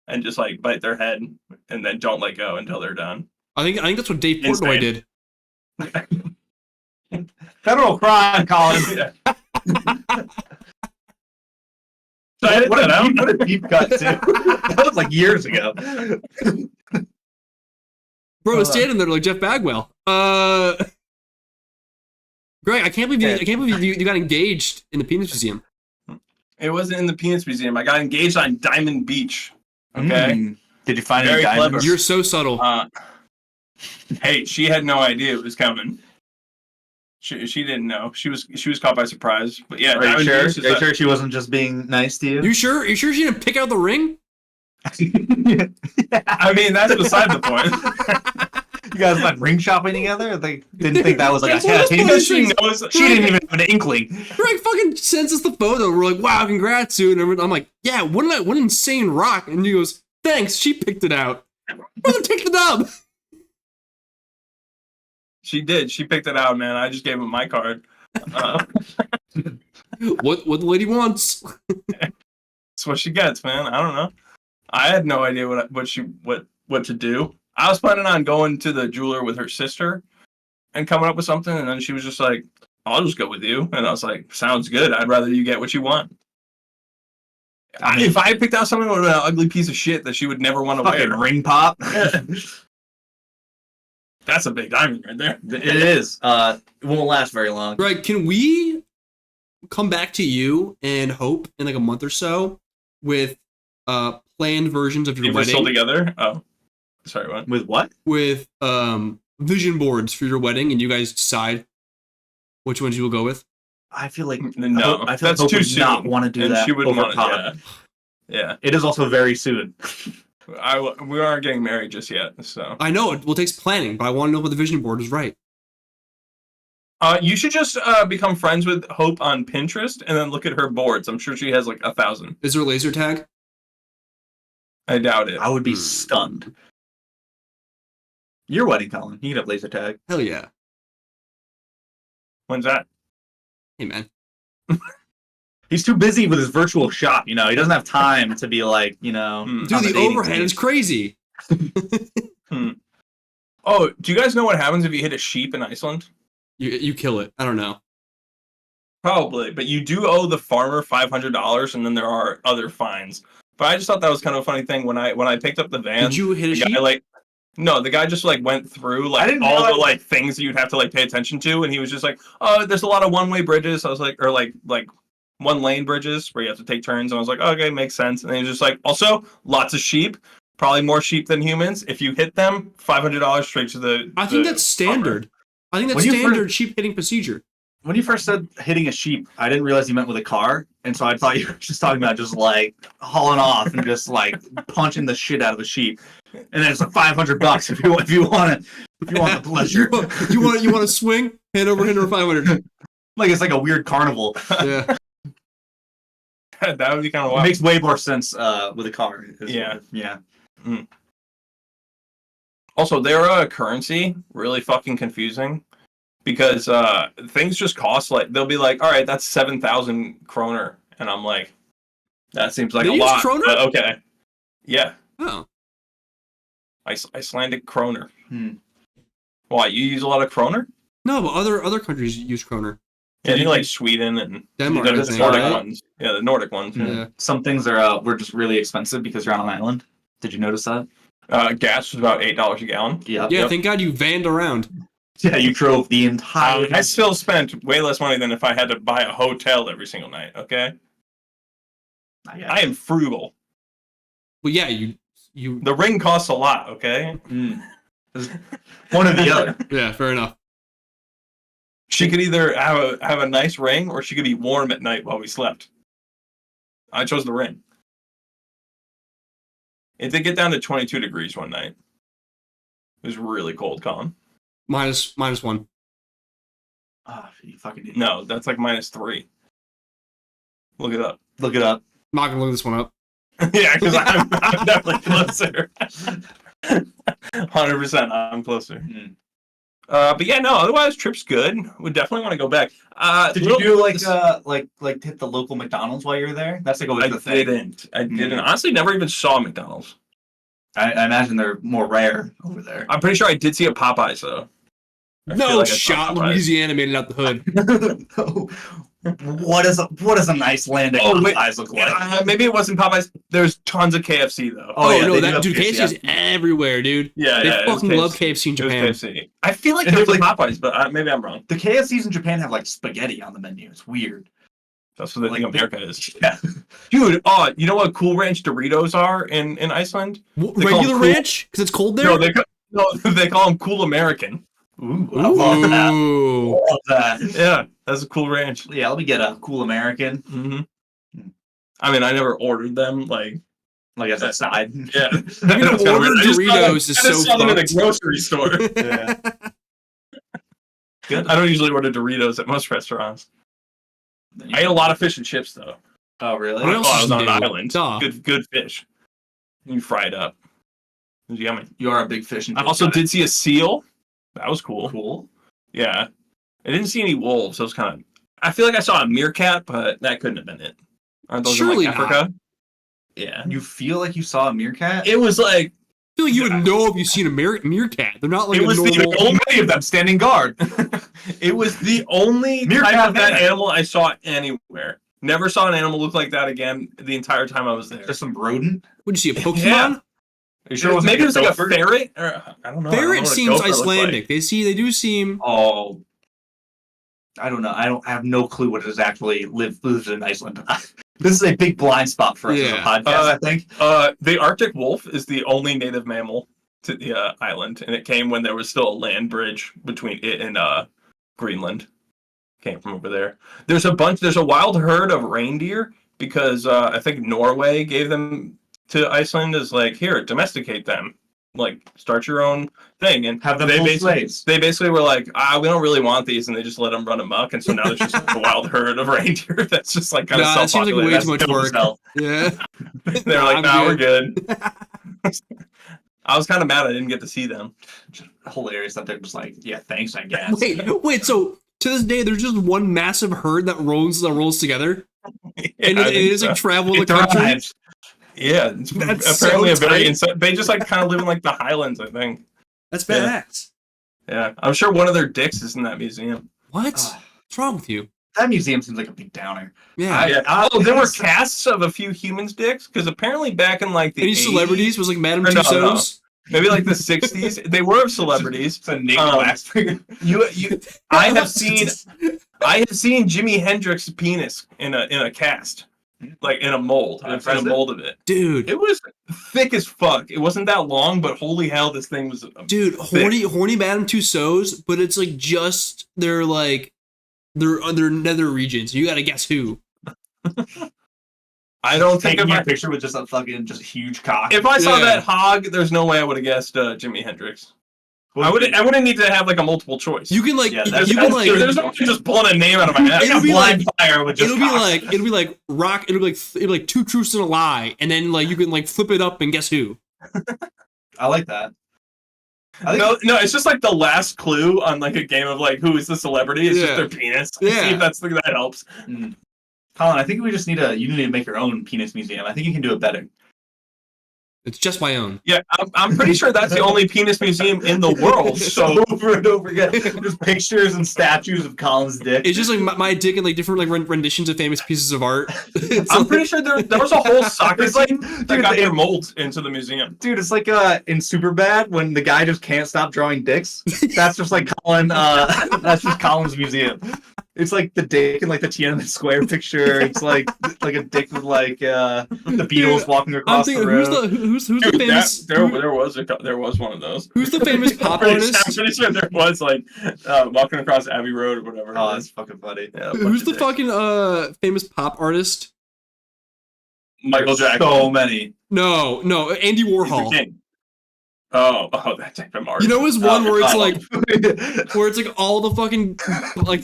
Speaker 2: and just like bite their head and then don't let go until they're done.
Speaker 1: I think that's what Dave Portnoy
Speaker 2: Insane.
Speaker 1: did.
Speaker 3: Federal crime, Colin.
Speaker 2: Yeah. Should I edit that out?
Speaker 3: What a deep cut too. That was like years ago.
Speaker 1: Bro, was standing there like Jeff Bagwell. Greg, I can't believe you got engaged in the penis museum.
Speaker 2: It wasn't in the penis museum. I got engaged on Diamond Beach. Okay.
Speaker 3: Mm. Did you find
Speaker 2: Very
Speaker 3: any diamonds?
Speaker 2: clever.
Speaker 1: You're so subtle.
Speaker 2: Hey, she had no idea it was coming. She didn't know. She was caught by surprise. But yeah,
Speaker 3: Are you
Speaker 2: Diamond
Speaker 3: sure?
Speaker 2: Beach is
Speaker 3: Are you
Speaker 2: a-
Speaker 3: sure she wasn't just being nice to you?
Speaker 1: You sure? You sure she didn't pick out the ring?
Speaker 2: I mean, that's beside the point.
Speaker 3: You guys went ring shopping together? They didn't think that was like a
Speaker 1: That's
Speaker 3: test.
Speaker 2: Because she knows.
Speaker 3: She didn't even have an inkling.
Speaker 1: Greg fucking sends us the photo. We're like, wow, congrats, dude. And I'm like, yeah, what an insane rock. And he goes, thanks, she picked it out. Brother, take the dub.
Speaker 2: She did. She picked it out, man. I just gave him my card.
Speaker 1: What the lady wants.
Speaker 2: That's what she gets, man. I don't know. I had no idea what to do. I was planning on going to the jeweler with her sister, and coming up with something, and then she was just like, "I'll just go with you," and I was like, "Sounds good. I'd rather you get what you want." If I had picked out something, it would have been an ugly piece of shit that she would never want to
Speaker 3: Fucking
Speaker 2: wear.
Speaker 3: ring pop.
Speaker 2: That's a big diamond right there.
Speaker 3: It is. It won't last very long.
Speaker 1: Greg, can we come back to you and Hope in like a month or so with planned versions of your
Speaker 2: If we're
Speaker 1: wedding?
Speaker 2: still together? Oh, sorry, what?
Speaker 3: With what?
Speaker 1: With vision boards for your wedding, and you guys decide which ones you will go with?
Speaker 3: I feel like
Speaker 2: No,
Speaker 3: I feel
Speaker 2: that's
Speaker 3: like Hope
Speaker 2: too
Speaker 3: would
Speaker 2: soon.
Speaker 3: not want to do
Speaker 2: And
Speaker 3: that.
Speaker 2: she wouldn't
Speaker 3: over
Speaker 2: want to.
Speaker 3: pod.
Speaker 2: Yeah.
Speaker 3: It is also very soon.
Speaker 2: We aren't getting married just yet, so.
Speaker 1: I know it will take planning, but I want to know if the vision board is right.
Speaker 2: You should just become friends with Hope on Pinterest and then look at her boards. I'm sure she has like 1,000.
Speaker 1: Is there a laser tag?
Speaker 2: I doubt it.
Speaker 3: I would be stunned. Your wedding, Colin. You can have laser tag.
Speaker 1: Hell yeah.
Speaker 2: When's that?
Speaker 1: Hey man.
Speaker 3: He's too busy with his virtual shop. He doesn't have time to be like,
Speaker 1: Dude,
Speaker 3: on
Speaker 1: the
Speaker 3: dating
Speaker 1: overhead
Speaker 3: scene.
Speaker 1: is crazy.
Speaker 2: Oh, do you guys know what happens if you hit a sheep in Iceland?
Speaker 1: You kill it. I don't know.
Speaker 2: Probably, but you do owe the farmer $500, and then there are other fines. But I just thought that was kind of a funny thing when I picked up the van.
Speaker 1: Did you hit a
Speaker 2: the guy,
Speaker 1: sheep?
Speaker 2: No, the guy just went through
Speaker 3: I didn't
Speaker 2: all the
Speaker 3: realize-
Speaker 2: things that you'd have to pay attention to, and he was just like, "Oh, there's a lot of one-way bridges." I was like, or one-lane bridges where you have to take turns, and I was like, "Okay, makes sense." And he was just like, "Also, lots of sheep, probably more sheep than humans. If you hit them, $500 straight to the."
Speaker 1: I think that's standard. I think that's
Speaker 3: When you
Speaker 1: standard sheep hitting procedure.
Speaker 3: When you first said hitting a sheep, I didn't realize you meant with a car, and so I thought you were just talking about just hauling off and just punching the shit out of a sheep, and then it's $500 if you want the pleasure.
Speaker 1: you want to swing? Hand over 500.
Speaker 3: It's like a weird carnival.
Speaker 1: Yeah.
Speaker 2: That would be kind of
Speaker 3: It
Speaker 2: wild.
Speaker 3: makes way more sense with a car.
Speaker 2: Yeah.
Speaker 3: Yeah.
Speaker 2: Also, their currency really fucking confusing because things just cost they'll be like, all right, that's 7,000 kroner, and I'm like, that seems like
Speaker 1: They
Speaker 2: a
Speaker 1: use
Speaker 2: lot.
Speaker 1: kroner?
Speaker 2: But okay, yeah,
Speaker 1: Oh.
Speaker 2: Icelandic kroner.
Speaker 3: Why,
Speaker 2: you use a lot of kroner?
Speaker 1: No, but other countries use kroner.
Speaker 2: Yeah, you like Sweden and
Speaker 1: Denmark,
Speaker 2: the
Speaker 1: I think,
Speaker 2: Nordic
Speaker 1: right?
Speaker 2: ones. Yeah, the Nordic ones.
Speaker 1: Yeah.
Speaker 3: Some things were just really expensive because you're on an island. Did you notice that?
Speaker 2: Gas was about $8 a gallon.
Speaker 3: Yeah.
Speaker 1: Yeah, thank God you vanned around.
Speaker 3: Yeah, you drove the entire.
Speaker 2: I still spent way less money than if I had to buy a hotel every single night. Okay, I am frugal.
Speaker 1: Well, yeah, you.
Speaker 2: The ring costs a lot. Okay.
Speaker 3: One or the other.
Speaker 1: Yeah, fair enough.
Speaker 2: She could either have a nice ring or she could be warm at night while we slept. I chose the ring. It did get down to 22 degrees one night. It was really cold, Colin.
Speaker 1: -1.
Speaker 3: Ah, you fucking idiot.
Speaker 2: No, that's -3. Look it up.
Speaker 3: Look it up.
Speaker 1: I'm not gonna look this one up.
Speaker 2: Yeah, because I'm definitely closer. 100%, I'm closer. But yeah, no. Otherwise, trip's good. Would definitely want to go back.
Speaker 3: Did you do hit the local McDonald's while you were there? That's always the thing.
Speaker 2: I didn't. Honestly, never even saw McDonald's.
Speaker 3: I imagine they're more rare over there.
Speaker 2: I'm pretty sure I did see a Popeyes though. I feel
Speaker 1: No
Speaker 2: like I saw
Speaker 1: shot.
Speaker 2: Popeyes.
Speaker 1: Louisiana made it out the hood.
Speaker 3: What does an Icelandic Popeyes look like?
Speaker 2: Maybe it wasn't Popeyes. There's tons of KFC though.
Speaker 1: Oh,
Speaker 3: yeah,
Speaker 1: no,
Speaker 3: they do
Speaker 1: that
Speaker 3: have
Speaker 1: dude, KFC is everywhere, dude.
Speaker 2: Yeah,
Speaker 1: They
Speaker 2: yeah. it was
Speaker 1: fucking love
Speaker 2: KFC.
Speaker 1: KFC in
Speaker 2: It was
Speaker 1: Japan.
Speaker 2: KFC. I feel like
Speaker 3: And
Speaker 2: it was
Speaker 3: there's,
Speaker 2: Popeyes, but maybe I'm wrong.
Speaker 3: The KFCs in Japan have spaghetti on the menu. It's weird.
Speaker 2: That's what they think America is.
Speaker 3: Yeah.
Speaker 2: Dude, you know what Cool Ranch Doritos are in Iceland? They call
Speaker 1: Regular
Speaker 2: them
Speaker 1: ranch? Because it's cold there?
Speaker 2: No, they call them Cool American.
Speaker 3: Ooh, I love that.
Speaker 1: Ooh.
Speaker 3: Love that.
Speaker 2: Yeah, that's a Cool Ranch.
Speaker 3: Yeah, let me get a Cool American.
Speaker 2: Mm-hmm. I mean, I never ordered them.
Speaker 3: As a side.
Speaker 2: Yeah.
Speaker 1: Having to
Speaker 2: That's kinda
Speaker 1: order
Speaker 2: weird.
Speaker 1: Doritos is
Speaker 2: I just
Speaker 1: so
Speaker 2: saw them in a
Speaker 1: fucked.
Speaker 2: grocery store.
Speaker 3: Yeah.
Speaker 2: I don't usually order Doritos at most restaurants. I ate a lot of fish and chips though.
Speaker 3: Oh, really?
Speaker 1: What else
Speaker 2: I
Speaker 1: is
Speaker 2: was on an
Speaker 1: new?
Speaker 2: island.
Speaker 1: Duh.
Speaker 2: Good fish. You fry it up. It was yummy.
Speaker 3: You are a big fish and
Speaker 2: I
Speaker 3: chip
Speaker 2: also
Speaker 3: guy.
Speaker 2: did see a seal. That was cool.
Speaker 3: Cool.
Speaker 2: Yeah. I didn't see any wolves. So it was kind of. I feel like I saw a meerkat, but that couldn't have been it. Aren't those
Speaker 1: Surely
Speaker 2: in
Speaker 1: not.
Speaker 2: Africa? Yeah.
Speaker 3: You feel like you saw a meerkat?
Speaker 2: It was
Speaker 1: feel like you would know if you've seen a meerkat. They're not like
Speaker 3: It
Speaker 1: a
Speaker 3: was
Speaker 1: normal.
Speaker 3: the only of them standing guard.
Speaker 2: It was the only
Speaker 3: Meerkat
Speaker 2: type of that
Speaker 3: man.
Speaker 2: animal I saw anywhere. Never saw an animal look like that again the entire time I was there.
Speaker 3: Just some rodent.
Speaker 1: Would you see a Pokemon?
Speaker 2: Yeah.
Speaker 3: Are you sure it wasn't
Speaker 2: Maybe it was like a
Speaker 3: gopher?
Speaker 2: ferret? Or, I don't know. I don't know
Speaker 1: Ferret
Speaker 2: what a
Speaker 1: seems
Speaker 2: gopher looks
Speaker 1: Icelandic.
Speaker 2: like.
Speaker 1: They do seem.
Speaker 3: Oh, I don't know. I have no clue what is actually lives in Iceland. This is a big blind spot for us as a
Speaker 1: Yeah.
Speaker 3: podcast, I think.
Speaker 2: The Arctic wolf is the only native mammal to the island, and it came when there was still a land bridge between it and Greenland. Came from over there. There's a wild herd of reindeer because I think Norway gave them to Iceland as like, here, domesticate them. Like, start your own thing. And
Speaker 3: Have them
Speaker 2: they
Speaker 3: full
Speaker 2: basically,
Speaker 3: slaves.
Speaker 2: they basically were like, we don't really want these, and they just let them run amok. And so now there's just like a wild herd of reindeer that's just like kind of
Speaker 1: Nah, it seems like
Speaker 2: self-populated.
Speaker 1: way too much work. Yeah.
Speaker 2: They're like,
Speaker 1: I'm
Speaker 2: we're good. I was kind of mad I didn't get to see them.
Speaker 3: Just hilarious that they're just like, yeah, thanks, I guess.
Speaker 1: Wait. So to this day, there's just one massive herd that rolls together, and it is like travel the
Speaker 3: It
Speaker 1: country.
Speaker 3: thrives.
Speaker 2: Yeah, it's
Speaker 1: That's
Speaker 2: apparently
Speaker 1: so
Speaker 2: a very
Speaker 1: tight.
Speaker 2: inside. They just like kind of live in like the Highlands, I think.
Speaker 1: That's
Speaker 2: Yeah.
Speaker 1: badass.
Speaker 2: Yeah, I'm sure one of their dicks is in that museum.
Speaker 1: What?
Speaker 3: Ugh.
Speaker 1: What's wrong with you?
Speaker 3: That museum seems like a big downer.
Speaker 1: Yeah.
Speaker 2: There were casts of a few humans' dicks because apparently back in like the
Speaker 1: Any
Speaker 2: 80s,
Speaker 1: celebrities was like Madame
Speaker 2: Or no,
Speaker 1: Tussauds.
Speaker 2: maybe like the 60s, they were of celebrities.
Speaker 3: It's a naked
Speaker 2: Um,
Speaker 3: wax figure.
Speaker 2: I have seen Jimi Hendrix's penis in a cast, like in a mold. I've seen a mold of it.
Speaker 1: Dude.
Speaker 2: It was thick as fuck. It wasn't that long, but holy hell, this thing was.
Speaker 1: Dude, horny Madame Tussauds, but it's like just their nether regions. You gotta guess who.
Speaker 2: I don't think
Speaker 3: Taking
Speaker 2: if
Speaker 3: a
Speaker 2: I,
Speaker 3: picture with just a fucking huge cock.
Speaker 2: if I saw
Speaker 1: Yeah.
Speaker 2: that hog, there's no way I would have guessed Jimi Hendrix. I wouldn't need to have like a multiple choice.
Speaker 1: You can like
Speaker 3: Yeah,
Speaker 1: you can like
Speaker 2: there's no just pulling a name out of my head.
Speaker 1: It'll be
Speaker 3: blind
Speaker 1: like-
Speaker 3: fire with just
Speaker 1: it'll be
Speaker 3: cocks.
Speaker 1: like rock. It'll be like two truths and a lie, and then like you can like flip it up and guess who.
Speaker 3: I like that. I think
Speaker 2: No, it's just like the last clue on like a game of like who is the celebrity. It's
Speaker 1: Yeah.
Speaker 2: just their penis.
Speaker 1: Yeah.
Speaker 2: See if that helps.
Speaker 3: Colin, I think we just need you need to make your own penis museum. I think you can do it better.
Speaker 1: It's just my own.
Speaker 2: Yeah, I'm pretty sure that's the only penis museum in the world. So
Speaker 3: over and over again, just pictures and statues of Colin's dick.
Speaker 1: It's just like my dick and like different like renditions of famous pieces of art. It's
Speaker 2: I'm
Speaker 1: like-
Speaker 2: pretty sure there was a whole soccer
Speaker 3: It's like-
Speaker 2: team that
Speaker 3: dude,
Speaker 2: got
Speaker 3: they-
Speaker 2: their molds into the museum.
Speaker 3: Dude, it's like in Superbad when the guy just can't stop drawing dicks. That's just like Colin. That's just Colin's museum. It's like the dick in like the Tiananmen Square picture. It's like a dick with like the Beatles walking
Speaker 1: I'm
Speaker 3: across the
Speaker 1: thinking
Speaker 3: road.
Speaker 1: who's the
Speaker 2: Dude,
Speaker 1: famous
Speaker 2: there was one of those.
Speaker 1: who's the famous pop
Speaker 2: I'm
Speaker 1: artist?
Speaker 2: pretty sure there was like walking across Abbey Road or whatever.
Speaker 3: Oh,
Speaker 2: it
Speaker 3: that's
Speaker 2: is.
Speaker 3: fucking funny.
Speaker 2: Yeah, a bunch
Speaker 1: Who's
Speaker 2: of
Speaker 1: the
Speaker 2: dicks.
Speaker 1: fucking famous pop artist?
Speaker 2: Michael Jackson?
Speaker 3: So many.
Speaker 1: No, Andy
Speaker 2: He's the
Speaker 1: Warhol.
Speaker 2: king. Oh, that type of art.
Speaker 1: You know his one where it's like
Speaker 3: like,
Speaker 1: where it's like all the fucking like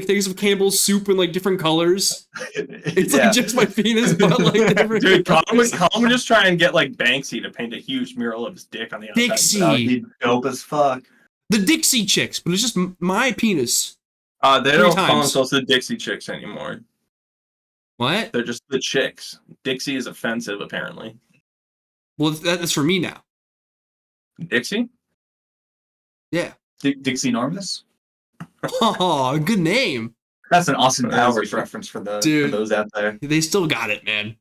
Speaker 1: things of Campbell's soup in like different colors. It's like just my penis, but like different.
Speaker 2: Dude, Colin
Speaker 1: colors.
Speaker 2: would just try and get like Banksy to paint a huge mural of his dick on the outside.
Speaker 1: Dixie.
Speaker 3: that would be dope as fuck.
Speaker 1: The Dixie Chicks, but it's just my penis.
Speaker 2: They
Speaker 1: 3
Speaker 2: don't call
Speaker 1: times.
Speaker 2: themselves the Dixie Chicks anymore.
Speaker 1: What?
Speaker 2: They're just the chicks. Dixie is offensive, apparently.
Speaker 1: Well, that's for me now.
Speaker 2: Dixie?
Speaker 1: Yeah.
Speaker 3: Dixie Normus?
Speaker 1: Oh, good name.
Speaker 3: That's an Austin
Speaker 2: That is
Speaker 3: Powers
Speaker 2: a-
Speaker 3: reference for
Speaker 1: Dude.
Speaker 3: those out there.
Speaker 1: They still got it, man.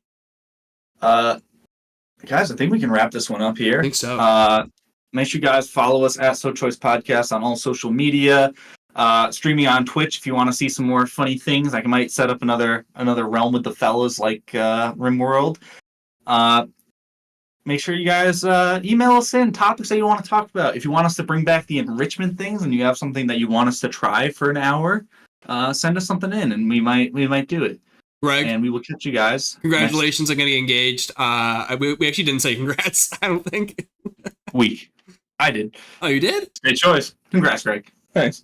Speaker 3: Guys, I think we can wrap this one up here.
Speaker 1: I think so.
Speaker 3: Make sure you guys follow us at sochoicepodcast on all social media. Streaming on Twitch if you want to see some more funny things. I might set up another realm with the fellas like RimWorld. Make sure you guys email us in topics that you want to talk about. If you want us to bring back the enrichment things and you have something that you want us to try for an hour, send us something in and we might do it.
Speaker 1: Greg,
Speaker 3: And we will catch you guys.
Speaker 1: congratulations on getting engaged. We actually didn't say congrats, I don't think.
Speaker 3: next week. I did.
Speaker 1: Oh, you did?
Speaker 2: Great choice.
Speaker 3: Congrats, Greg.
Speaker 2: Thanks.